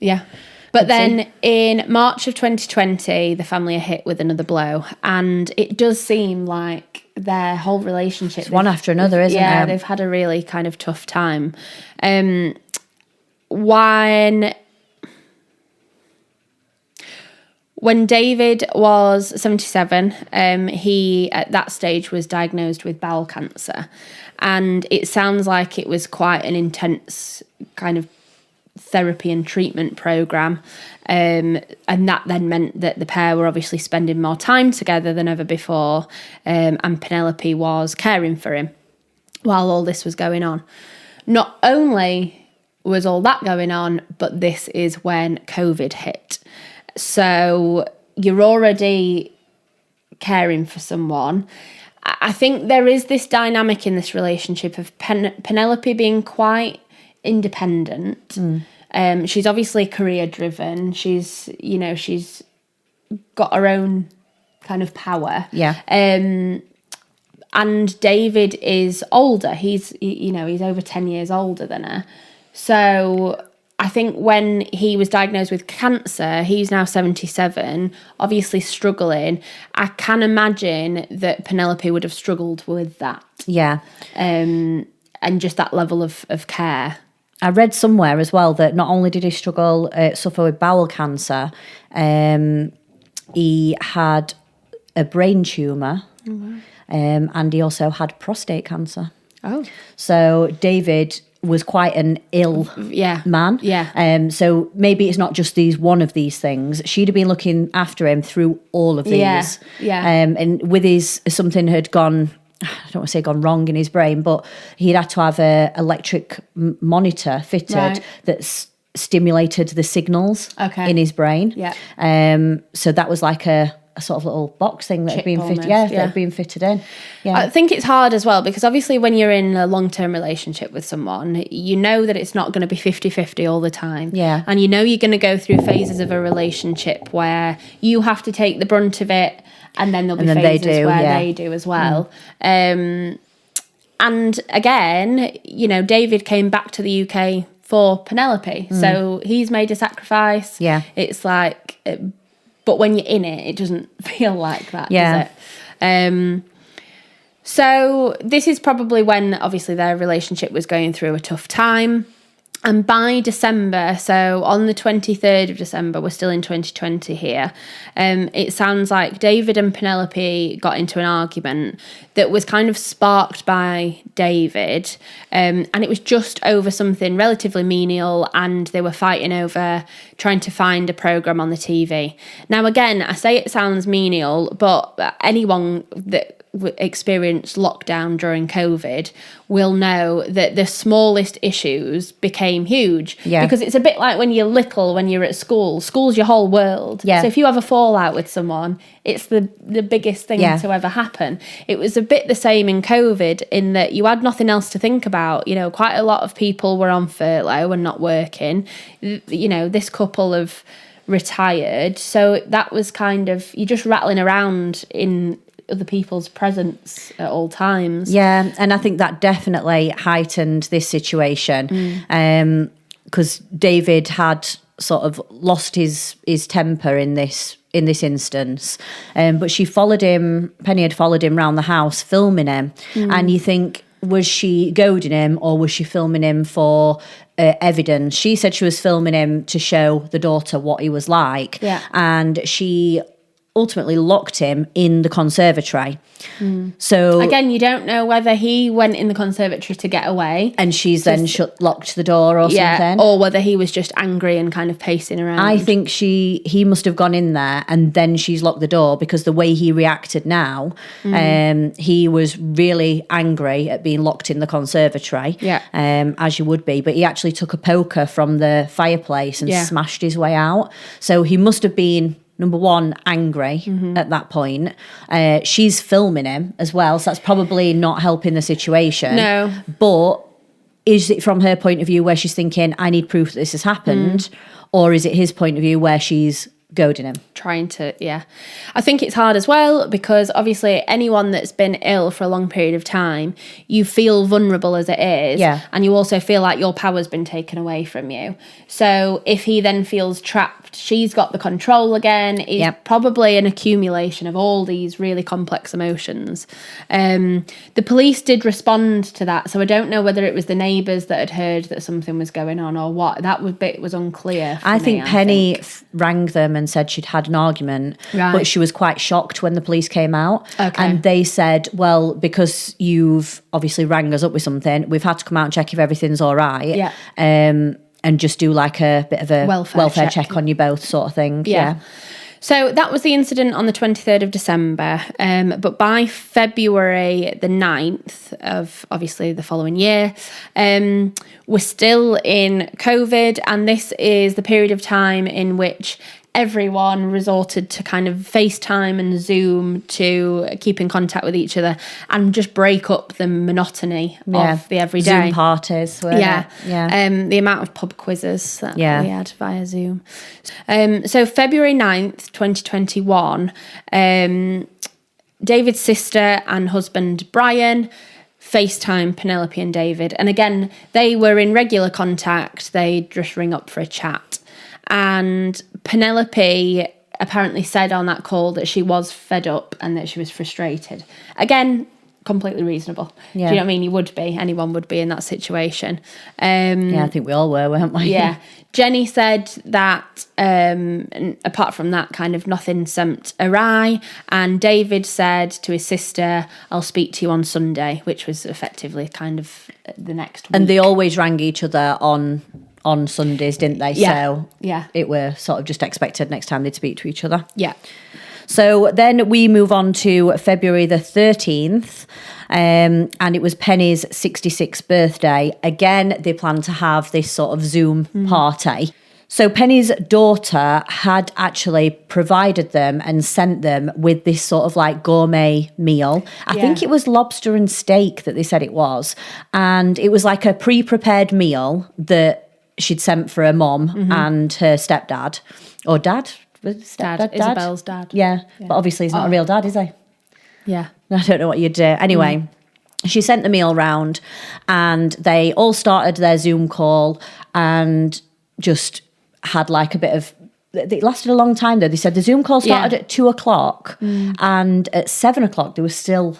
[SPEAKER 1] Yeah. But then in March of 2020, the family are hit with another blow. And it does seem like their whole relationship...
[SPEAKER 2] It's one after another, isn't it?
[SPEAKER 1] Yeah, they've had a really kind of tough time. When David was 77, he, at that stage, was diagnosed with bowel cancer. And it sounds like it was quite an intense kind of therapy and treatment program, and that then meant that the pair were obviously spending more time together than ever before, and Penelope was caring for him while all this was going on. Not only was all that going on, but this is when COVID hit. So you're already caring for someone. I think there is this dynamic in this relationship of Penelope being quite independent. She's obviously career driven. She's got her own kind of power.
[SPEAKER 2] Yeah.
[SPEAKER 1] And David is older. He's over 10 years older than her. So I think when he was diagnosed with cancer, he's now 77, obviously struggling. I can imagine that Penelope would have struggled with that.
[SPEAKER 2] Yeah.
[SPEAKER 1] And just that level of care.
[SPEAKER 2] I read somewhere as well that not only did he suffer with bowel cancer, he had a brain tumour, and he also had prostate cancer.
[SPEAKER 1] Oh.
[SPEAKER 2] So David was quite an ill man.
[SPEAKER 1] Yeah.
[SPEAKER 2] So maybe it's not just one of these things. She'd have been looking after him through all of these.
[SPEAKER 1] Yeah.
[SPEAKER 2] And with something had gone, I don't want to say gone wrong in his brain, but he'd had to have a electric monitor fitted that stimulated the signals in his brain.
[SPEAKER 1] Yeah.
[SPEAKER 2] So that was like a sort of little box thing that had been fitted. That had been fitted in. Yeah.
[SPEAKER 1] I think it's hard as well because obviously when you're in a long-term relationship with someone, you know that it's not going to be 50-50 all the time.
[SPEAKER 2] Yeah.
[SPEAKER 1] And you know you're going to go through phases of a relationship where you have to take the brunt of it, and then there'll be phases where they do as well. And again, David came back to the UK for Penelope. So he's made a sacrifice.
[SPEAKER 2] Yeah.
[SPEAKER 1] It's like, but when you're in it doesn't feel like that, does it? So this is probably when obviously their relationship was going through a tough time. And by December, so on the 23rd of December, we're still in 2020 here, it sounds like David and Penelope got into an argument that was kind of sparked by David, and it was just over something relatively menial, and they were fighting over trying to find a programme on the TV. Now, again, I say it sounds menial, but anyone that experienced lockdown during COVID will know that the smallest issues became huge.
[SPEAKER 2] Yeah.
[SPEAKER 1] Because it's a bit like when you're little, when you're at school. School's your whole world.
[SPEAKER 2] Yeah.
[SPEAKER 1] So if you have a fallout with someone, it's the biggest thing to ever happen. It was a bit the same in COVID in that you had nothing else to think about. Quite a lot of people were on furlough and not working. This couple have retired. So that was kind of, you're just rattling around in other people's presence at all times.
[SPEAKER 2] Yeah, and I think that definitely heightened this situation because David had sort of lost his temper in this instance, but Penny had followed him around the house filming him, and you think, was she goading him or was she filming him for evidence? She said she was filming him to show the daughter what he was like, and she ultimately locked him in the conservatory. So
[SPEAKER 1] again, you don't know whether he went in the conservatory to get away
[SPEAKER 2] and she's then locked the door or something,
[SPEAKER 1] or whether he was just angry and kind of pacing around.
[SPEAKER 2] I think he must have gone in there and then she's locked the door, because the way he reacted now, he was really angry at being locked in the conservatory, as you would be, but he actually took a poker from the fireplace and smashed his way out. So he must have been number one, angry at that point. She's filming him as well, so that's probably not helping the situation.
[SPEAKER 1] No.
[SPEAKER 2] But is it from her point of view where she's thinking, I need proof that this has happened? Or is it his point of view where she's goading him?
[SPEAKER 1] Trying to, yeah. I think it's hard as well because obviously anyone that's been ill for a long period of time, you feel vulnerable as it is.
[SPEAKER 2] Yeah.
[SPEAKER 1] And you also feel like your power's been taken away from you. So if he then feels trapped, she's got the control again. It's probably an accumulation of all these really complex emotions. The police did respond to that. So I don't know whether it was the neighbours that had heard that something was going on or what. That bit was unclear.
[SPEAKER 2] I think Penny rang them and said she'd had an argument, but she was quite shocked when the police came out.
[SPEAKER 1] Okay.
[SPEAKER 2] And they said, well, because you've obviously rang us up with something, we've had to come out and check if everything's all right.
[SPEAKER 1] Yeah.
[SPEAKER 2] And just do like a bit of a welfare check on you both sort of thing. Yeah.
[SPEAKER 1] So that was the incident on the 23rd of December. But by February the 9th of obviously the following year, we're still in COVID. And this is the period of time in which everyone resorted to kind of FaceTime and Zoom to keep in contact with each other and just break up the monotony of the everyday.
[SPEAKER 2] Zoom parties.
[SPEAKER 1] The amount of pub quizzes that we had via Zoom. So February 9th, 2021, David's sister and husband Brian FaceTime Penelope and David. And again, they were in regular contact. They'd just ring up for a chat. And Penelope apparently said on that call that she was fed up and that she was frustrated. Again, completely reasonable.
[SPEAKER 2] Yeah.
[SPEAKER 1] Do you know what I mean? You would be. Anyone would be in that situation.
[SPEAKER 2] I think we all were, weren't we?
[SPEAKER 1] Yeah. Jenny said that, and apart from that, kind of nothing seemed awry. And David said to his sister, I'll speak to you on Sunday, which was effectively kind of the next week.
[SPEAKER 2] And they always rang each other on Sundays, didn't they?
[SPEAKER 1] Yeah.
[SPEAKER 2] So it were sort of just expected next time they'd speak to each other.
[SPEAKER 1] Yeah.
[SPEAKER 2] So then we move on to February the 13th, and it was Penny's 66th birthday. Again, they planned to have this sort of Zoom party. So Penny's daughter had actually provided them and sent them with this sort of like gourmet meal. I think it was lobster and steak that they said it was. And it was like a pre-prepared meal that she'd sent for her mum and her stepdad. Or dad?
[SPEAKER 1] Dad. Isabel's dad.
[SPEAKER 2] Yeah, but obviously he's not a real dad, is he?
[SPEAKER 1] Yeah.
[SPEAKER 2] I don't know what you'd do. Anyway, she sent the meal round and they all started their Zoom call and just had like a bit of... It lasted a long time though. They said the Zoom call started at 2:00 and at 7:00 they were still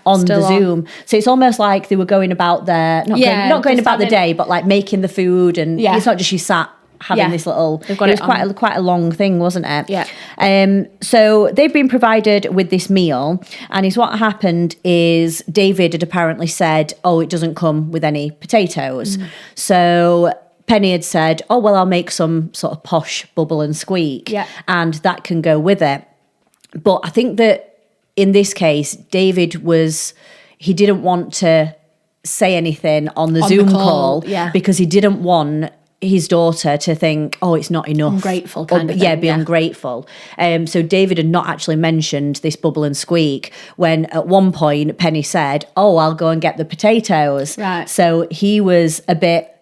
[SPEAKER 2] on the Zoom. So it's almost like they were going about their... Not going about the day, but like making the food and it's not just you sat having this little... It was quite a long thing, wasn't it?
[SPEAKER 1] Yeah.
[SPEAKER 2] So they've been provided with this meal, and what happened is David had apparently said, oh, it doesn't come with any potatoes. So Penny had said, oh, well, I'll make some sort of posh bubble and squeak, and that can go with it. But I think that in this case, David he didn't want to say anything on the Zoom call because he didn't want his daughter to think, oh, it's not enough.
[SPEAKER 1] Ungrateful kind of thing.
[SPEAKER 2] Be ungrateful. So David had not actually mentioned this bubble and squeak when at one point Penny said, oh, I'll go and get the potatoes.
[SPEAKER 1] Right.
[SPEAKER 2] So he was a bit...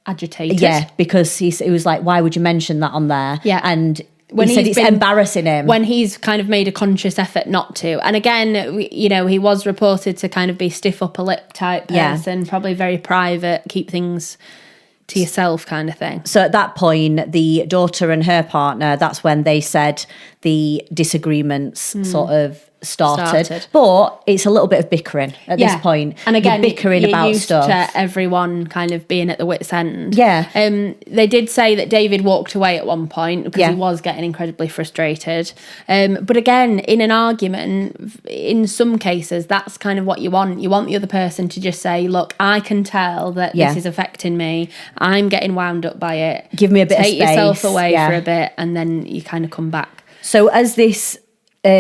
[SPEAKER 1] agitated.
[SPEAKER 2] Yeah, because he was like, why would you mention that on there?
[SPEAKER 1] Yeah.
[SPEAKER 2] And when he said it's embarrassing him.
[SPEAKER 1] When he's kind of made a conscious effort not to. And again, he was reported to kind of be stiff upper lip type person, probably very private, keep things to yourself kind of thing.
[SPEAKER 2] So at that point, the daughter and her partner, that's when they said the disagreements sort of started. But it's a little bit of bickering at this point.
[SPEAKER 1] And again,
[SPEAKER 2] you're bickering about
[SPEAKER 1] used
[SPEAKER 2] stuff.
[SPEAKER 1] To everyone kind of being at the wit's end.
[SPEAKER 2] Yeah.
[SPEAKER 1] They did say that David walked away at one point because he was getting incredibly frustrated. But again, in an argument, in some cases, that's kind of what you want. You want the other person to just say, look, I can tell that this is affecting me. I'm getting wound up by it.
[SPEAKER 2] Give me a bit of space.
[SPEAKER 1] Take yourself away for a bit and then you kind of come back.
[SPEAKER 2] So as this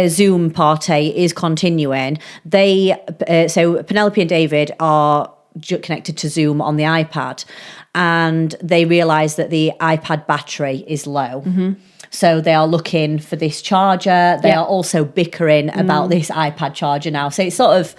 [SPEAKER 2] Zoom party is continuing, so Penelope and David are connected to Zoom on the iPad, and they realise that the iPad battery is low. So they are looking for this charger. They are also bickering about this iPad charger now. So it's sort of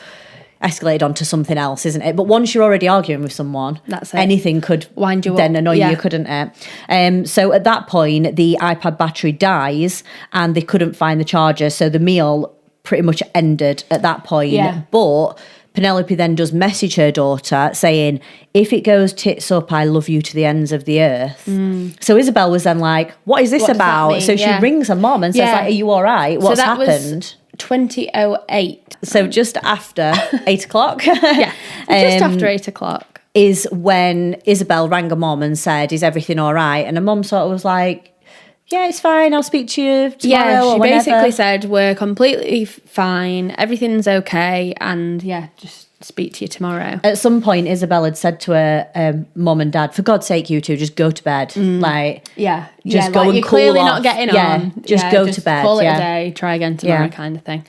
[SPEAKER 2] escalated onto something else, isn't it? But once you're already arguing with someone,
[SPEAKER 1] that's it.
[SPEAKER 2] Anything could
[SPEAKER 1] wind you
[SPEAKER 2] then
[SPEAKER 1] up.
[SPEAKER 2] annoy you, couldn't it? So at that point, the iPad battery dies and they couldn't find the charger. So the meal pretty much ended at that point.
[SPEAKER 1] Yeah.
[SPEAKER 2] But Penelope then does message her daughter saying, if it goes tits up, I love you to the ends of the earth. So Isabel was then like, what is this about? So she rings her mom and says, like, are you all right? What's happened?
[SPEAKER 1] 2008.
[SPEAKER 2] So just after 8 o'clock.
[SPEAKER 1] Just after 8 o'clock.
[SPEAKER 2] Is when Isabel rang her mom and said, is everything all right? And her mom sort of was like, yeah, it's fine. I'll speak to you tomorrow or whenever.
[SPEAKER 1] Basically said, we're completely fine. Everything's okay. And just speak to you tomorrow.
[SPEAKER 2] At some point, Isabel had said to her mum and dad, for God's sake, you two, just go to bed. Go
[SPEAKER 1] like
[SPEAKER 2] and
[SPEAKER 1] you're
[SPEAKER 2] cool
[SPEAKER 1] clearly
[SPEAKER 2] off.
[SPEAKER 1] not getting on.
[SPEAKER 2] Just go to bed.
[SPEAKER 1] Call it a day, try again tomorrow kind of thing.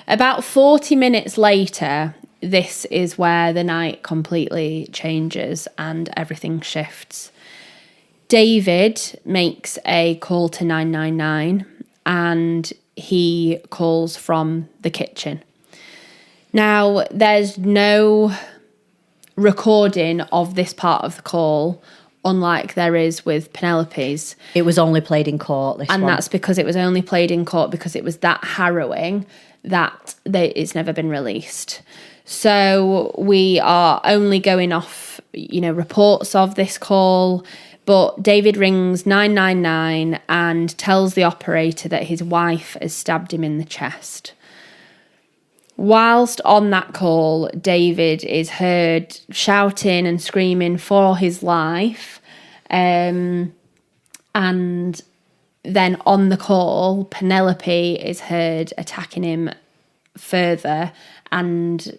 [SPEAKER 1] About 40 minutes later, this is where the night completely changes and everything shifts. David makes a call to 999 and he calls from the kitchen. Now, there's no recording of this part of the call, unlike there is with Penelope's.
[SPEAKER 2] It was only played in court, this
[SPEAKER 1] and
[SPEAKER 2] one.
[SPEAKER 1] that's because it was only played in court because it was that harrowing that it's never been released. So we are only going off, reports of this call. But David rings 999 and tells the operator that his wife has stabbed him in the chest. Whilst on that call, David is heard shouting and screaming for his life. And then on the call, Penelope is heard attacking him further. And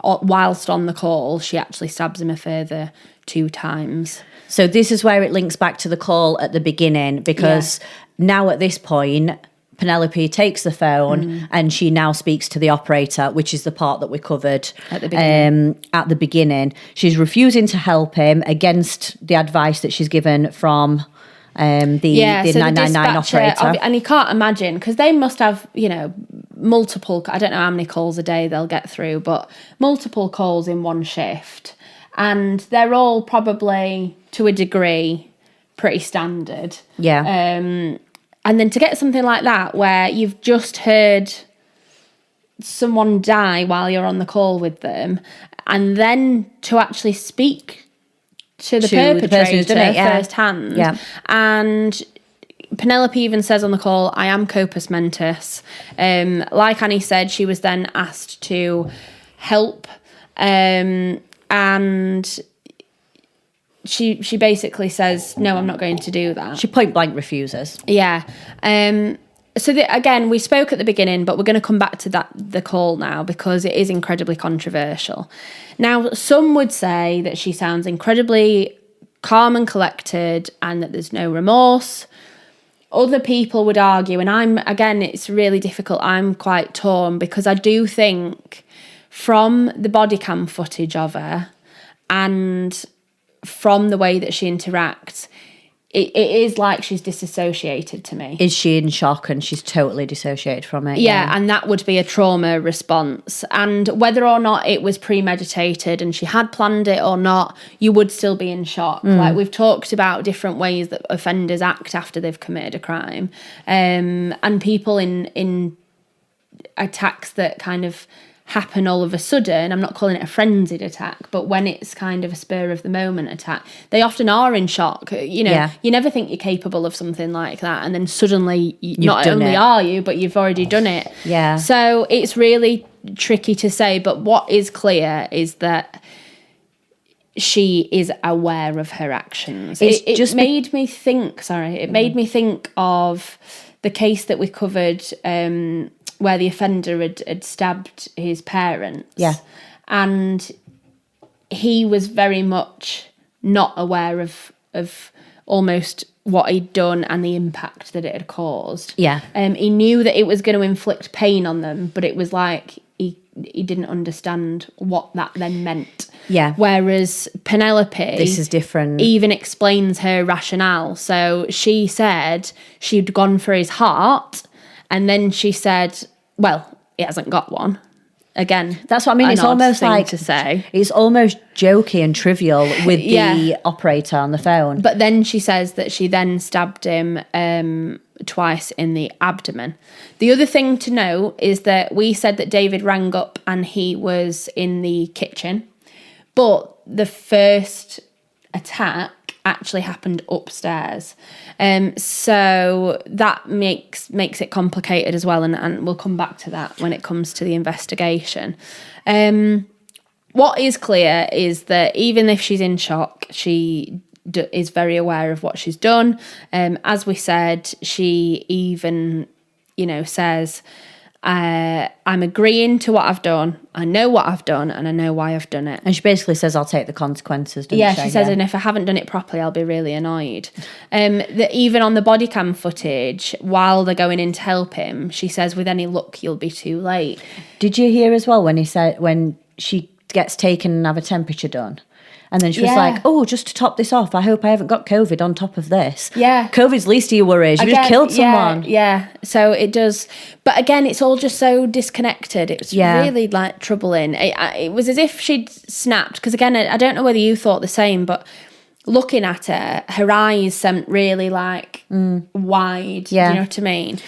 [SPEAKER 1] whilst on the call, she actually stabs him a further 2 times.
[SPEAKER 2] So this is where it links back to the call at the beginning, because now at this point, Penelope takes the phone and she now speaks to the operator, which is the part that we covered at the beginning. She's refusing to help him against the advice that she's given from the 999 operator.
[SPEAKER 1] And you can't imagine, because they must have, multiple, I don't know how many calls a day they'll get through, but multiple calls in one shift. And they're all probably, to a degree, pretty standard.
[SPEAKER 2] Yeah.
[SPEAKER 1] And then to get something like that, where you've just heard someone die while you're on the call with them, and then to actually speak to the perpetrator firsthand.
[SPEAKER 2] Yeah.
[SPEAKER 1] And Penelope even says on the call, I am Copus Mentis. Like Annie said, she was then asked to help. And she basically says, no, I'm not going to do that.
[SPEAKER 2] She point blank refuses.
[SPEAKER 1] Yeah. So again, we spoke at the beginning, but we're going to come back to the call now because it is incredibly controversial. Now, some would say that she sounds incredibly calm and collected and that there's no remorse. Other people would argue, and it's really difficult. I'm quite torn because I do think from the body cam footage of her and from the way that she interacts, it is like she's disassociated to me.
[SPEAKER 2] Is she in shock and she's totally dissociated from it?
[SPEAKER 1] Yeah, and that would be a trauma response. And whether or not it was premeditated and she had planned it or not, you would still be in shock. Like, we've talked about different ways that offenders act after they've committed a crime. And people in attacks that kind of happen all of a sudden, I'm not calling it a frenzied attack, but when it's kind of a spur of the moment attack, they often are in shock. You never think you're capable of something like that, and then suddenly not only are you, but you've already done it.
[SPEAKER 2] Yeah.
[SPEAKER 1] So it's really tricky to say, but what is clear is that she is aware of her actions. It made me think of the case that we covered where the offender had stabbed his parents.
[SPEAKER 2] Yeah.
[SPEAKER 1] And he was very much not aware of almost what he'd done and the impact that it had caused.
[SPEAKER 2] Yeah.
[SPEAKER 1] He knew that it was going to inflict pain on them, but it was like he didn't understand what that then meant.
[SPEAKER 2] Yeah.
[SPEAKER 1] Whereas Penelope,
[SPEAKER 2] This is different.
[SPEAKER 1] even explains her rationale. So she said she'd gone for his heart, and then she said, well, he hasn't got one. Again,
[SPEAKER 2] that's what I mean. It's almost like
[SPEAKER 1] to say.
[SPEAKER 2] It's almost jokey and trivial with the operator on the phone.
[SPEAKER 1] But then she says that she then stabbed him twice in the abdomen. The other thing to note is that we said that David rang up and he was in the kitchen, but the first attack actually happened upstairs. So that makes it complicated as well, and we'll come back to that when it comes to the investigation. What is clear is that even if she's in shock, she is very aware of what she's done. As we said, she even, says, I'm agreeing to what I've done. I know what I've done and I know why I've done it.
[SPEAKER 2] And she basically says, I'll take the consequences, doesn't she?
[SPEAKER 1] She says, and if I haven't done it properly, I'll be really annoyed. That even on the body cam footage, while they're going in to help him, she says, with any luck, you'll be too late.
[SPEAKER 2] Did you hear as well when she gets taken and have a temperature done? And then she was like, oh, just to top this off, I hope I haven't got COVID on top of this.
[SPEAKER 1] Yeah.
[SPEAKER 2] COVID's least of your worries. You just killed someone.
[SPEAKER 1] Yeah. So it does. But again, it's all just so disconnected. It was really troubling. It was as if she'd snapped. Because again, I don't know whether you thought the same, but looking at her eyes seemed really wide.
[SPEAKER 2] Yeah.
[SPEAKER 1] You know what I mean?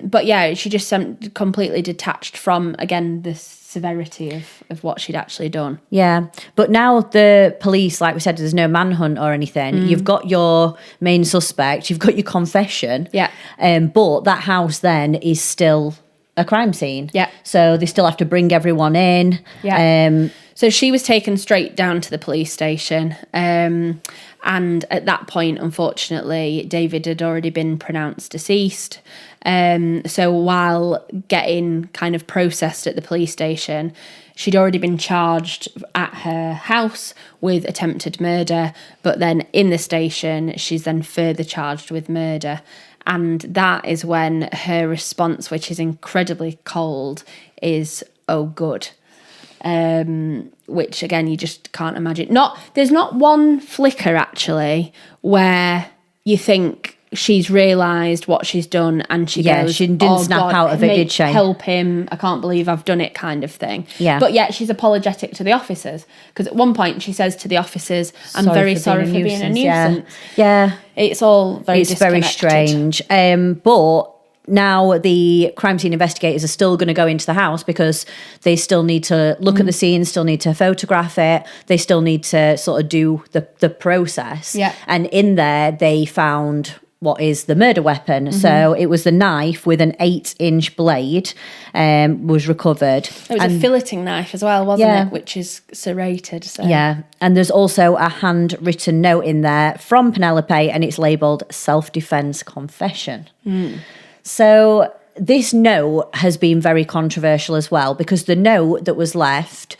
[SPEAKER 1] But she just seemed completely detached from, again, this severity of what she'd actually done.
[SPEAKER 2] Yeah, but now the police, like we said, there's no manhunt or anything. You've got your main suspect, you've got your confession.
[SPEAKER 1] Yeah.
[SPEAKER 2] But that house then is still a crime scene.
[SPEAKER 1] Yeah.
[SPEAKER 2] So they still have to bring everyone in.
[SPEAKER 1] Yeah. So she was taken straight down to the police station. And at that point, unfortunately, David had already been pronounced deceased. So while getting kind of processed at the police station, she'd already been charged at her house with attempted murder. But then in the station, she's then further charged with murder. And that is when her response, which is incredibly cold, is, oh, good. Which again, you just can't imagine. There's not one flicker actually where you think she's realised what she's done and she goes,
[SPEAKER 2] she didn't snap out of it, did she?
[SPEAKER 1] Help him, I can't believe I've done it, kind of thing.
[SPEAKER 2] Yeah.
[SPEAKER 1] But yet she's apologetic to the officers, because at one point she says to the officers, I'm very sorry for being a nuisance.
[SPEAKER 2] Yeah.
[SPEAKER 1] It's all very
[SPEAKER 2] very strange. But now the crime scene investigators are still going to go into the house because they still need to look at the scene, still need to photograph it. They still need to sort of do the process.
[SPEAKER 1] Yeah.
[SPEAKER 2] And in there, they found what is the murder weapon. So it was the knife with an 8-inch blade was recovered.
[SPEAKER 1] It was a filleting knife as well, wasn't it? Which is serrated. So.
[SPEAKER 2] Yeah. And there's also a handwritten note in there from Penelope, and it's labelled self-defense confession. So this note has been very controversial as well, because the note that was left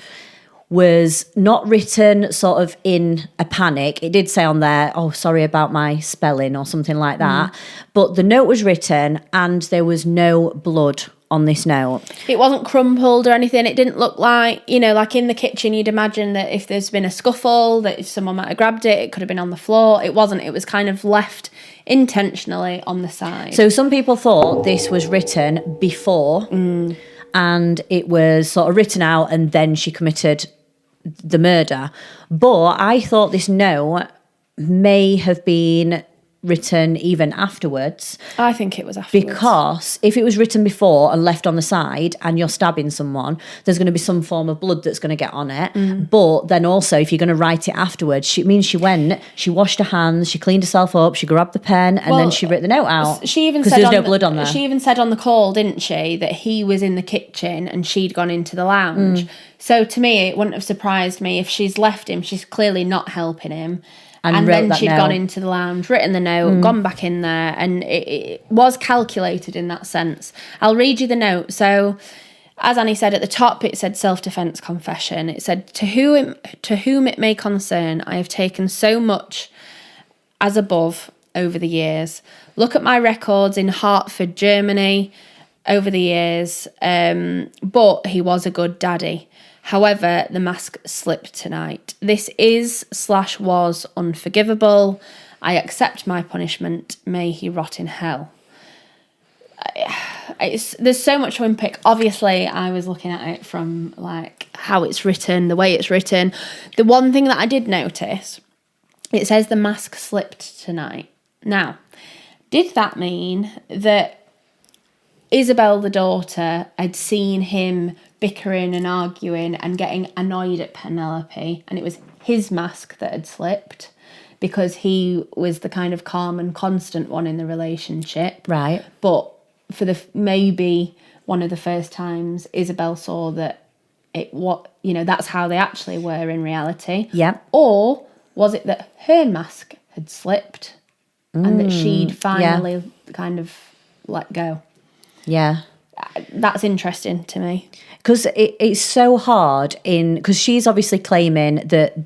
[SPEAKER 2] was not written sort of in a panic. It did say on there, oh, sorry about my spelling or something like that. But the note was written and there was no blood on this note.
[SPEAKER 1] It wasn't crumpled or anything. It didn't look like, like in the kitchen, you'd imagine that if there's been a scuffle, that if someone might have grabbed it, it could have been on the floor. It wasn't. It was kind of left intentionally on the side.
[SPEAKER 2] So some people thought this was written before and it was sort of written out and then she committed the murder. But I thought this note may have been written even afterwards.
[SPEAKER 1] I think it was afterwards.
[SPEAKER 2] Because if it was written before and left on the side and you're stabbing someone, there's going to be some form of blood that's going to get on it. But then also, if you're going to write it afterwards, it means she went, she washed her hands, she cleaned herself up, she grabbed the pen, and then she wrote the note out.
[SPEAKER 1] She even said there's no blood on there. She even said on the call, didn't she, that he was in the kitchen and she'd gone into the lounge. So to me, it wouldn't have surprised me if she's left him. She's clearly not helping him. And then she'd gone into the lounge, written the note, gone back in there, and it was calculated in that sense. I'll read you the note. So, as Annie said at the top, it said self-defense confession. It said, to whom it may concern, I have taken so much as above over the years. Look at my records in Hartford, Germany, over the years, but he was a good daddy. However, the mask slipped tonight. This is/was unforgivable. I accept my punishment. May he rot in hell. There's so much to unpick. Obviously, I was looking at it from like how it's written, the way it's written. The one thing that I did notice, it says the mask slipped tonight. Now, did that mean that Isabel, the daughter, had seen him bickering and arguing and getting annoyed at Penelope, and it was his mask that had slipped because he was the kind of calm and constant one in the relationship?
[SPEAKER 2] Right.
[SPEAKER 1] But for maybe one of the first times Isabel saw that that's how they actually were in reality.
[SPEAKER 2] Yeah.
[SPEAKER 1] Or was it that her mask had slipped and that she'd finally kind of let go?
[SPEAKER 2] Yeah.
[SPEAKER 1] That's interesting to me.
[SPEAKER 2] Because it's so hard because she's obviously claiming that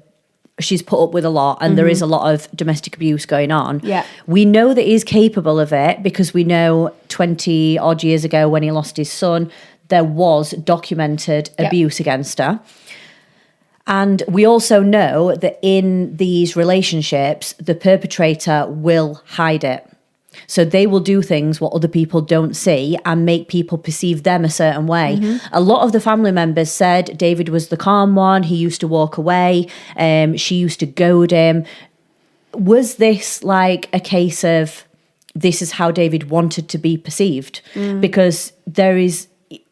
[SPEAKER 2] she's put up with a lot and there is a lot of domestic abuse going on.
[SPEAKER 1] Yeah.
[SPEAKER 2] We know that he's capable of it because we know 20 odd years ago when he lost his son, there was documented abuse against her. And we also know that in these relationships, the perpetrator will hide it. So they will do things what other people don't see and make people perceive them a certain way. A lot of the family members said David was the calm one. He used to walk away. She used to goad him. Was this like a case of this is how David wanted to be perceived? Because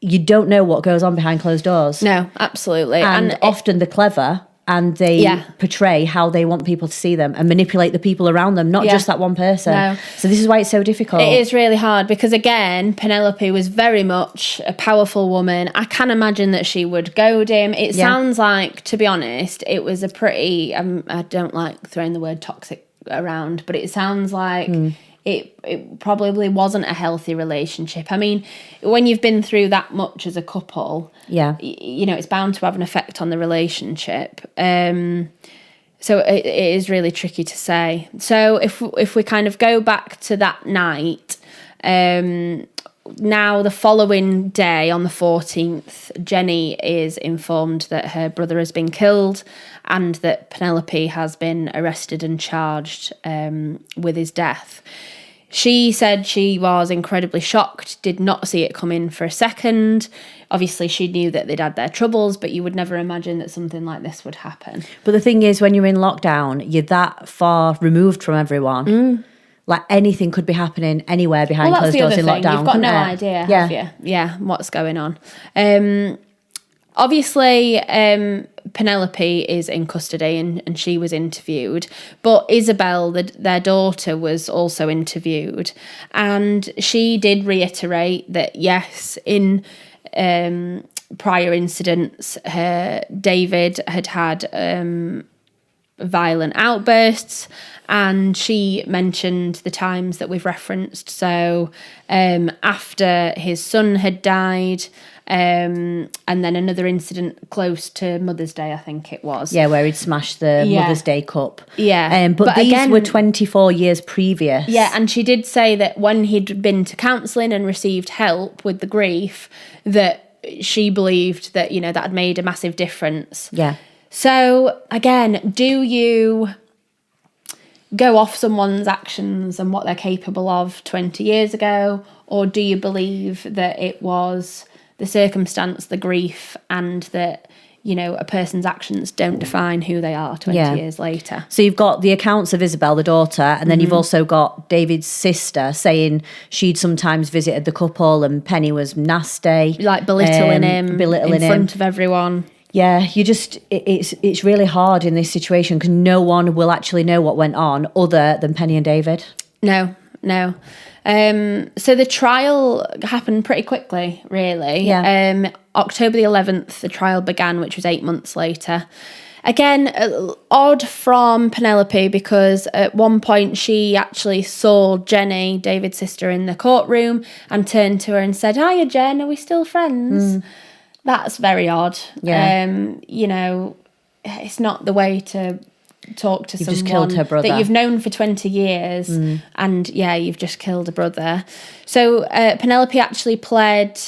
[SPEAKER 2] you don't know what goes on behind closed doors.
[SPEAKER 1] No, absolutely.
[SPEAKER 2] And often they're clever and they portray how they want people to see them and manipulate the people around them, not just that one person.
[SPEAKER 1] No.
[SPEAKER 2] So this is why it's so difficult.
[SPEAKER 1] It is really hard because, again, Penelope was very much a powerful woman. I can imagine that she would goad him. It sounds like, to be honest, it was a pretty... I don't like throwing the word toxic around, but it sounds like... It probably wasn't a healthy relationship. I mean, when you've been through that much as a couple, it's bound to have an effect on the relationship. So it is really tricky to say. So if we kind of go back to that night, now the following day on the 14th, Jenny is informed that her brother has been killed and that Penelope has been arrested and charged with his death. She said she was incredibly shocked, did not see it come in for a second. Obviously, she knew that they'd had their troubles, but you would never imagine that something like this would happen.
[SPEAKER 2] But the thing is, when you're in lockdown, you're that far removed from everyone. Like anything could be happening anywhere behind closed doors in lockdown.
[SPEAKER 1] You've got no idea, have you? Yeah, what's going on. Obviously, Penelope is in custody and she was interviewed, but Isabel, their daughter, was also interviewed, and she did reiterate that yes, in prior incidents, David had violent outbursts, and she mentioned the times that we've referenced. So after his son had died, and then another incident close to Mother's Day, I think it was.
[SPEAKER 2] Yeah, where he'd smashed the Mother's Day cup.
[SPEAKER 1] Yeah.
[SPEAKER 2] But these again, were 24 years previous.
[SPEAKER 1] Yeah, and she did say that when he'd been to counselling and received help with the grief, that she believed that, that had made a massive difference.
[SPEAKER 2] Yeah.
[SPEAKER 1] So, again, do you go off someone's actions and what they're capable of 20 years ago, or do you believe that it was the circumstance, the grief, and that, a person's actions don't define who they are 20 years later?
[SPEAKER 2] So you've got the accounts of Isabel, the daughter, and then you've also got David's sister saying she'd sometimes visited the couple and Penny was nasty.
[SPEAKER 1] Like belittling him in front of everyone.
[SPEAKER 2] Yeah, it's really hard in this situation because no one will actually know what went on other than Penny and David.
[SPEAKER 1] No. So the trial happened pretty quickly, really.
[SPEAKER 2] Yeah.
[SPEAKER 1] October the 11th, the trial began, which was 8 months later. Again, odd from Penelope because at one point she actually saw Jenny, David's sister, in the courtroom and turned to her and said, "Hiya, Jen, are we still friends?" That's very odd.
[SPEAKER 2] Yeah.
[SPEAKER 1] It's not the way to talk to
[SPEAKER 2] You've
[SPEAKER 1] someone
[SPEAKER 2] just killed her brother.
[SPEAKER 1] that you've known for 20 years and you've just killed a brother. So Penelope actually pled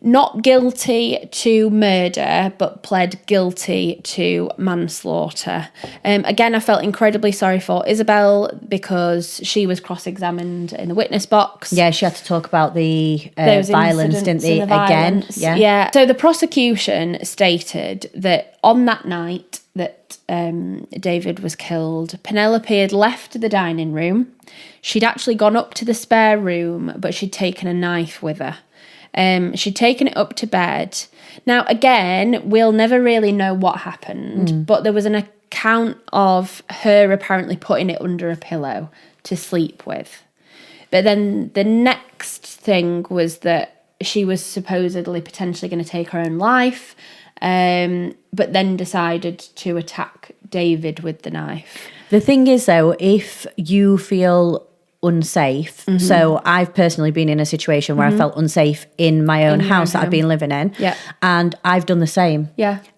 [SPEAKER 1] not guilty to murder, but pled guilty to manslaughter. Again, I felt incredibly sorry for Isabel because she was cross-examined in the witness box.
[SPEAKER 2] Yeah, she had to talk about the
[SPEAKER 1] Those
[SPEAKER 2] violence, didn't
[SPEAKER 1] incidents
[SPEAKER 2] they?
[SPEAKER 1] and the
[SPEAKER 2] Again,
[SPEAKER 1] violence.
[SPEAKER 2] yeah.
[SPEAKER 1] So the prosecution stated that on that night that David was killed, Penelope had left the dining room. She'd actually gone up to the spare room, but she'd taken a knife with her. She'd taken it up to bed. Now, again, we'll never really know what happened, but there was an account of her apparently putting it under a pillow to sleep with. But then the next thing was that she was supposedly potentially going to take her own life, but then decided to attack David with the knife.
[SPEAKER 2] The thing is, though, if you feel unsafe, so I've personally been in a situation where I felt unsafe in my own house that I've been living in, and I've done the same,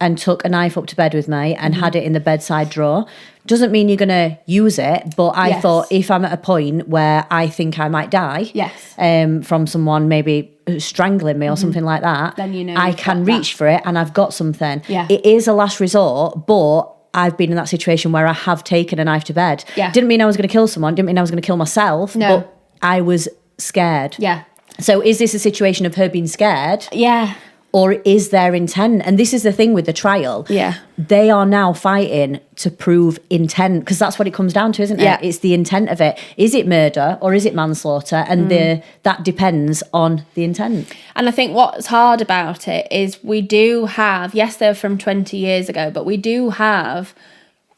[SPEAKER 2] and took a knife up to bed with me and had it in the bedside drawer. Doesn't mean you're going to use it, but I thought if I'm at a point where I think I might die from someone maybe strangling me or something like that,
[SPEAKER 1] then you know
[SPEAKER 2] I can reach for it and I've got something.
[SPEAKER 1] Yeah.
[SPEAKER 2] It is a last resort, but I've been in that situation where I have taken a knife to bed.
[SPEAKER 1] Yeah.
[SPEAKER 2] Didn't mean I was going to kill someone, didn't mean I was going to kill myself, but I was scared.
[SPEAKER 1] Yeah.
[SPEAKER 2] So is this a situation of her being scared?
[SPEAKER 1] Yeah.
[SPEAKER 2] Or is there intent? And this is the thing with the trial.
[SPEAKER 1] Yeah.
[SPEAKER 2] They are now fighting to prove intent, because that's what it comes down to, isn't it?
[SPEAKER 1] Yeah.
[SPEAKER 2] It's the intent of it. Is it murder or is it manslaughter? And that depends on the intent.
[SPEAKER 1] And I think what's hard about it is we do have, yes, they're from 20 years ago, but we do have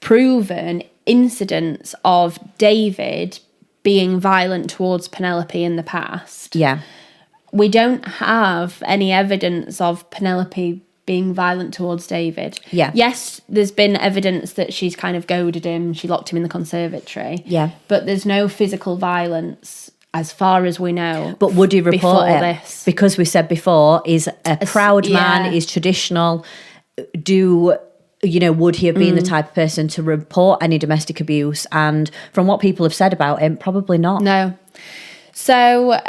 [SPEAKER 1] proven incidents of David being violent towards Penelope in the past.
[SPEAKER 2] Yeah.
[SPEAKER 1] We don't have any evidence of Penelope being violent towards David.
[SPEAKER 2] Yeah.
[SPEAKER 1] Yes, there's been evidence that she's kind of goaded him. She locked him in the conservatory.
[SPEAKER 2] Yeah.
[SPEAKER 1] But there's no physical violence as far as we know.
[SPEAKER 2] But would he report it?
[SPEAKER 1] This.
[SPEAKER 2] Because we said before, is a proud man, is traditional. Would he have been the type of person to report any domestic abuse? And from what people have said about him, probably not.
[SPEAKER 1] No. So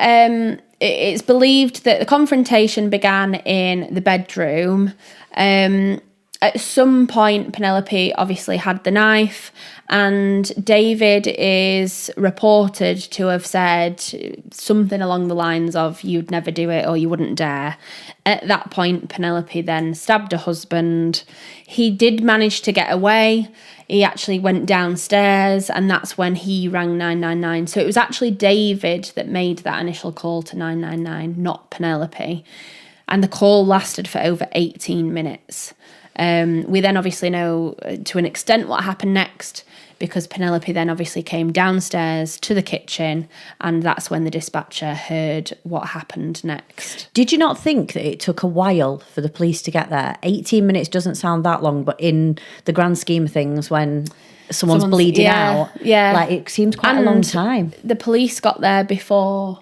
[SPEAKER 1] it's believed that the confrontation began in the bedroom. At some point, Penelope obviously had the knife, and David is reported to have said something along the lines of, "You'd never do it," or "You wouldn't dare." At that point, Penelope then stabbed her husband. He did manage to get away. He actually went downstairs, and that's when he rang 999. So it was actually David that made that initial call to 999, not Penelope. And the call lasted for over 18 minutes. We then obviously know to an extent what happened next, because Penelope then obviously came downstairs to the kitchen, and that's when the dispatcher heard what happened next.
[SPEAKER 2] Did you not think that it took a while for the police to get there? 18 minutes doesn't sound that long, but in the grand scheme of things, when someone's bleeding out, it seemed quite a long time.
[SPEAKER 1] The police got there before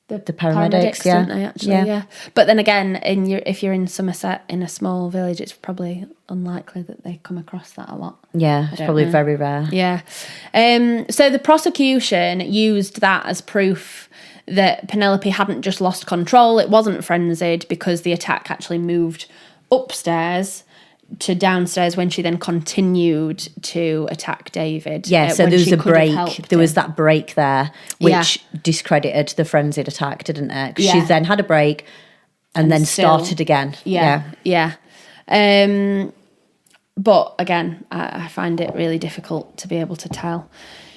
[SPEAKER 1] the paramedics, didn't they, actually? Yeah. But then again, if you're in Somerset, in a small village, it's probably unlikely that they come across that a lot.
[SPEAKER 2] Yeah, it's probably very rare.
[SPEAKER 1] Yeah. So the prosecution used that as proof that Penelope hadn't just lost control. It wasn't frenzied, because the attack actually moved upstairs to downstairs when she then continued to attack David.
[SPEAKER 2] Yeah, so there was a break. There was that break there, which discredited the frenzied attack, didn't it? Because she then had a break and then started again.
[SPEAKER 1] Yeah. But again, I find it really difficult to be able to tell.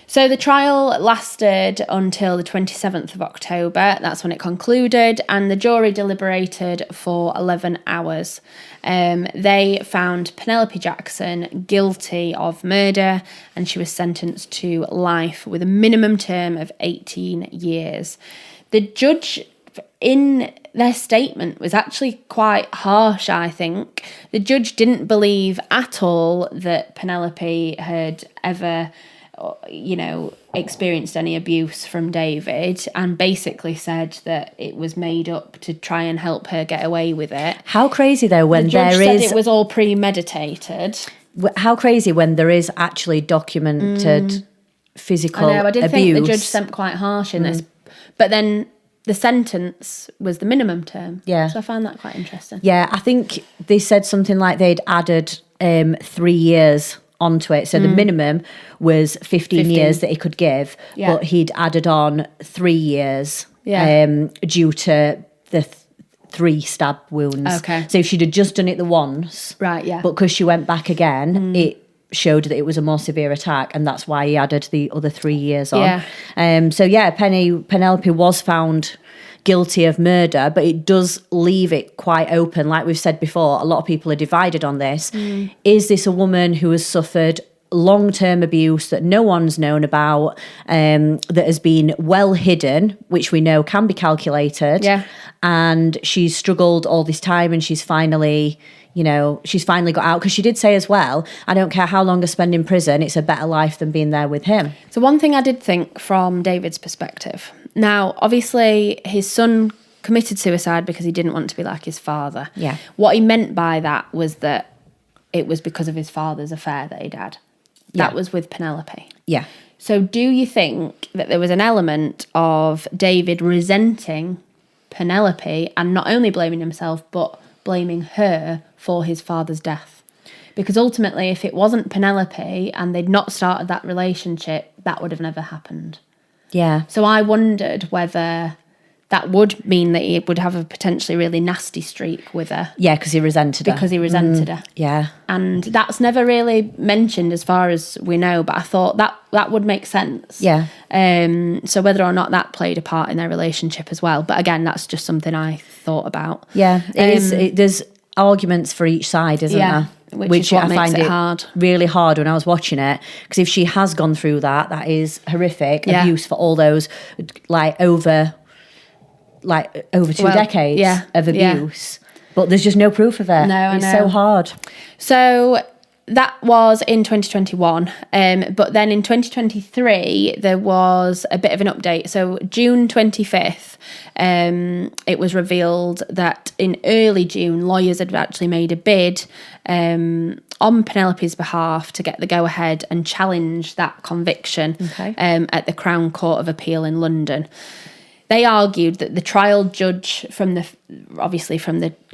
[SPEAKER 1] So the trial lasted until the 27th of October. That's when it concluded, and the jury deliberated for 11 hours. They found Penelope Jackson guilty of murder, and she was sentenced to life with a minimum term of 18 years. The judge, in their statement, was actually quite harsh, I think. The judge didn't believe at all that Penelope had ever experienced any abuse from David, and basically said that it was made up to try and help her get away with it.
[SPEAKER 2] How crazy though, when
[SPEAKER 1] the judge
[SPEAKER 2] there
[SPEAKER 1] said
[SPEAKER 2] is...
[SPEAKER 1] it was all premeditated.
[SPEAKER 2] how crazy when there is actually documented physical
[SPEAKER 1] I know, I did
[SPEAKER 2] abuse.
[SPEAKER 1] think the judge sent quite harsh in this. But then the sentence was the minimum term.
[SPEAKER 2] Yeah.
[SPEAKER 1] So I found that quite interesting.
[SPEAKER 2] Yeah, I think they said something like they'd added 3 years onto it. So the minimum was 15 years that he could give, but he'd added on 3 years due to the 3 stab wounds.
[SPEAKER 1] Okay.
[SPEAKER 2] So if she'd have just done it the once,
[SPEAKER 1] Right, yeah.
[SPEAKER 2] but because she went back again, it showed that it was a more severe attack, and that's why he added the other 3 years on. Penelope was found guilty of murder, but it does leave it quite open. Like we've said before, a lot of people are divided on this. Is this a woman who has suffered long-term abuse that no one's known about, that has been well hidden, which we know can be calculated, and she's struggled all this time, and she's finally got out? Because she did say as well, I don't care how long I spend in prison, it's a better life than being there with him.
[SPEAKER 1] So one thing I did think from David's perspective, now obviously his son committed suicide because he didn't want to be like his father.
[SPEAKER 2] Yeah.
[SPEAKER 1] What he meant by that was that it was because of his father's affair that he'd had. That was with Penelope.
[SPEAKER 2] Yeah.
[SPEAKER 1] So do you think that there was an element of David resenting Penelope and not only blaming himself, but blaming her for his father's death? Because ultimately, if it wasn't Penelope and they'd not started that relationship, that would have never happened.
[SPEAKER 2] Yeah.
[SPEAKER 1] So I wondered whether that would mean that he would have a potentially really nasty streak with her.
[SPEAKER 2] Yeah, because he resented her.
[SPEAKER 1] Because he resented her.
[SPEAKER 2] Yeah.
[SPEAKER 1] And that's never really mentioned as far as we know, but I thought that would make sense.
[SPEAKER 2] Yeah.
[SPEAKER 1] So whether or not that played a part in their relationship as well. But again, that's just something I thought about.
[SPEAKER 2] Yeah, it is. There's arguments for each side, isn't there?
[SPEAKER 1] Which is what makes it hard.
[SPEAKER 2] Really hard when I was watching it, because if she has gone through that is horrific. Abuse for all those over 2 decades of abuse. But there's just no proof of it.
[SPEAKER 1] No,
[SPEAKER 2] it's so hard.
[SPEAKER 1] So that was in 2021. But then in 2023, there was a bit of an update. So June 25th, it was revealed that in early June, lawyers had actually made a bid on Penelope's behalf to get the go-ahead and challenge that conviction at the Crown Court of Appeal in London. They argued that the trial judge from the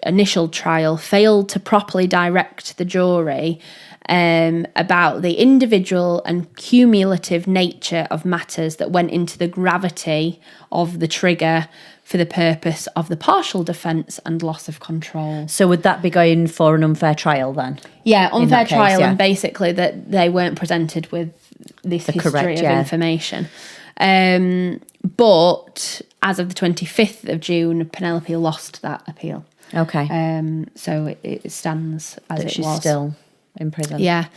[SPEAKER 1] initial trial failed to properly direct the jury about the individual and cumulative nature of matters that went into the gravity of the trigger for the purpose of the partial defence and loss of control.
[SPEAKER 2] So would that be going for an unfair trial then?
[SPEAKER 1] Yeah, unfair trial, and basically that they weren't presented with this history of information. But as of the 25th of June, Penelope lost that appeal.
[SPEAKER 2] Okay.
[SPEAKER 1] So it stands as
[SPEAKER 2] that
[SPEAKER 1] it
[SPEAKER 2] she's
[SPEAKER 1] was.
[SPEAKER 2] Still in prison.
[SPEAKER 1] Yeah.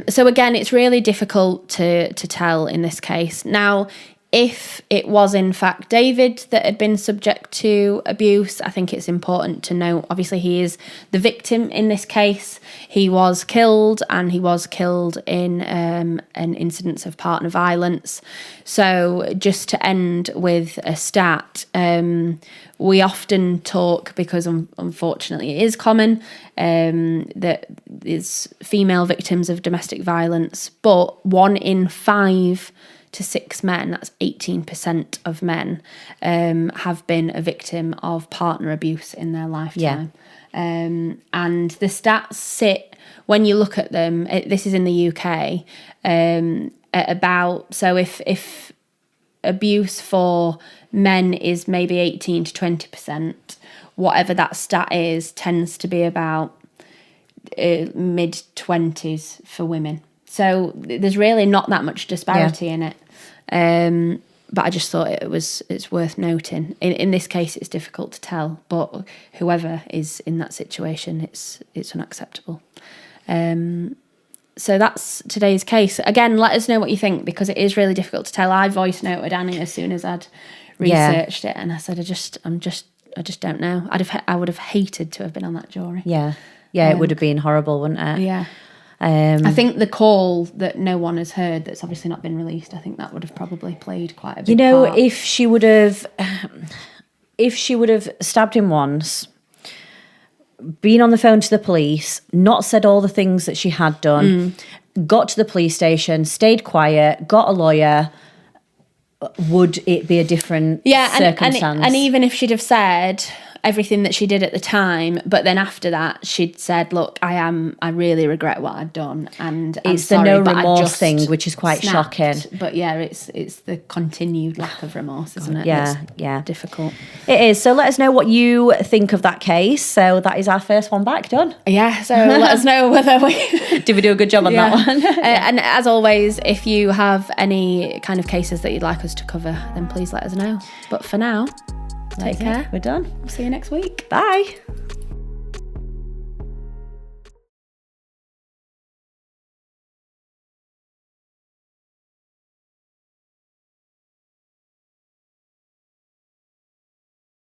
[SPEAKER 1] So again, it's really difficult to tell in this case. Now, if it was in fact David that had been subject to abuse, I think it's important to note, obviously he is the victim in this case. He was killed, and he was killed in an incident of partner violence. So just to end with a stat, we often talk, because unfortunately it is common, that there's female victims of domestic violence, but 1 in 5 to 6 men, that's 18% of men, have been a victim of partner abuse in their lifetime. And the stats sit, when you look at them, this is in the UK, at about, so if abuse for men is maybe 18 to 20%, whatever that stat is tends to be about mid-20s for women. So there's really not that much disparity in it. But I just thought it's worth noting. In this case, it's difficult to tell, but whoever is in that situation, it's unacceptable. So that's today's case. Again, let us know what you think, because it is really difficult to tell. I voice noted Annie as soon as I'd researched it, and I said, I just don't know. I would have hated to have been on that jury.
[SPEAKER 2] Yeah, it would have been horrible, wouldn't it?
[SPEAKER 1] Yeah. I think the call that no one has heard, that's obviously not been released, I think that would have probably played quite a big part.
[SPEAKER 2] If she would have stabbed him once, been on the phone to the police, not said all the things that she had done, got to the police station, stayed quiet, got a lawyer, would it be a different circumstance?
[SPEAKER 1] And even if she'd have said everything that she did at the time, but then after that she'd said, look, I really regret what I'd done, and
[SPEAKER 2] it's
[SPEAKER 1] I'm sorry,
[SPEAKER 2] the no
[SPEAKER 1] but I
[SPEAKER 2] remorse
[SPEAKER 1] just
[SPEAKER 2] thing, which is quite
[SPEAKER 1] snapped.
[SPEAKER 2] shocking.
[SPEAKER 1] But yeah, it's the continued lack of remorse, isn't it?
[SPEAKER 2] Yeah.
[SPEAKER 1] Difficult.
[SPEAKER 2] It is. So let us know what you think of that case. So that is our first one back, done.
[SPEAKER 1] Yeah, so let us know whether we
[SPEAKER 2] did we do a good job on that one.
[SPEAKER 1] And as always, if you have any kind of cases that you'd like us to cover, then please let us know. But for now, take care.
[SPEAKER 2] We're done.
[SPEAKER 1] We'll see you next week.
[SPEAKER 2] Bye.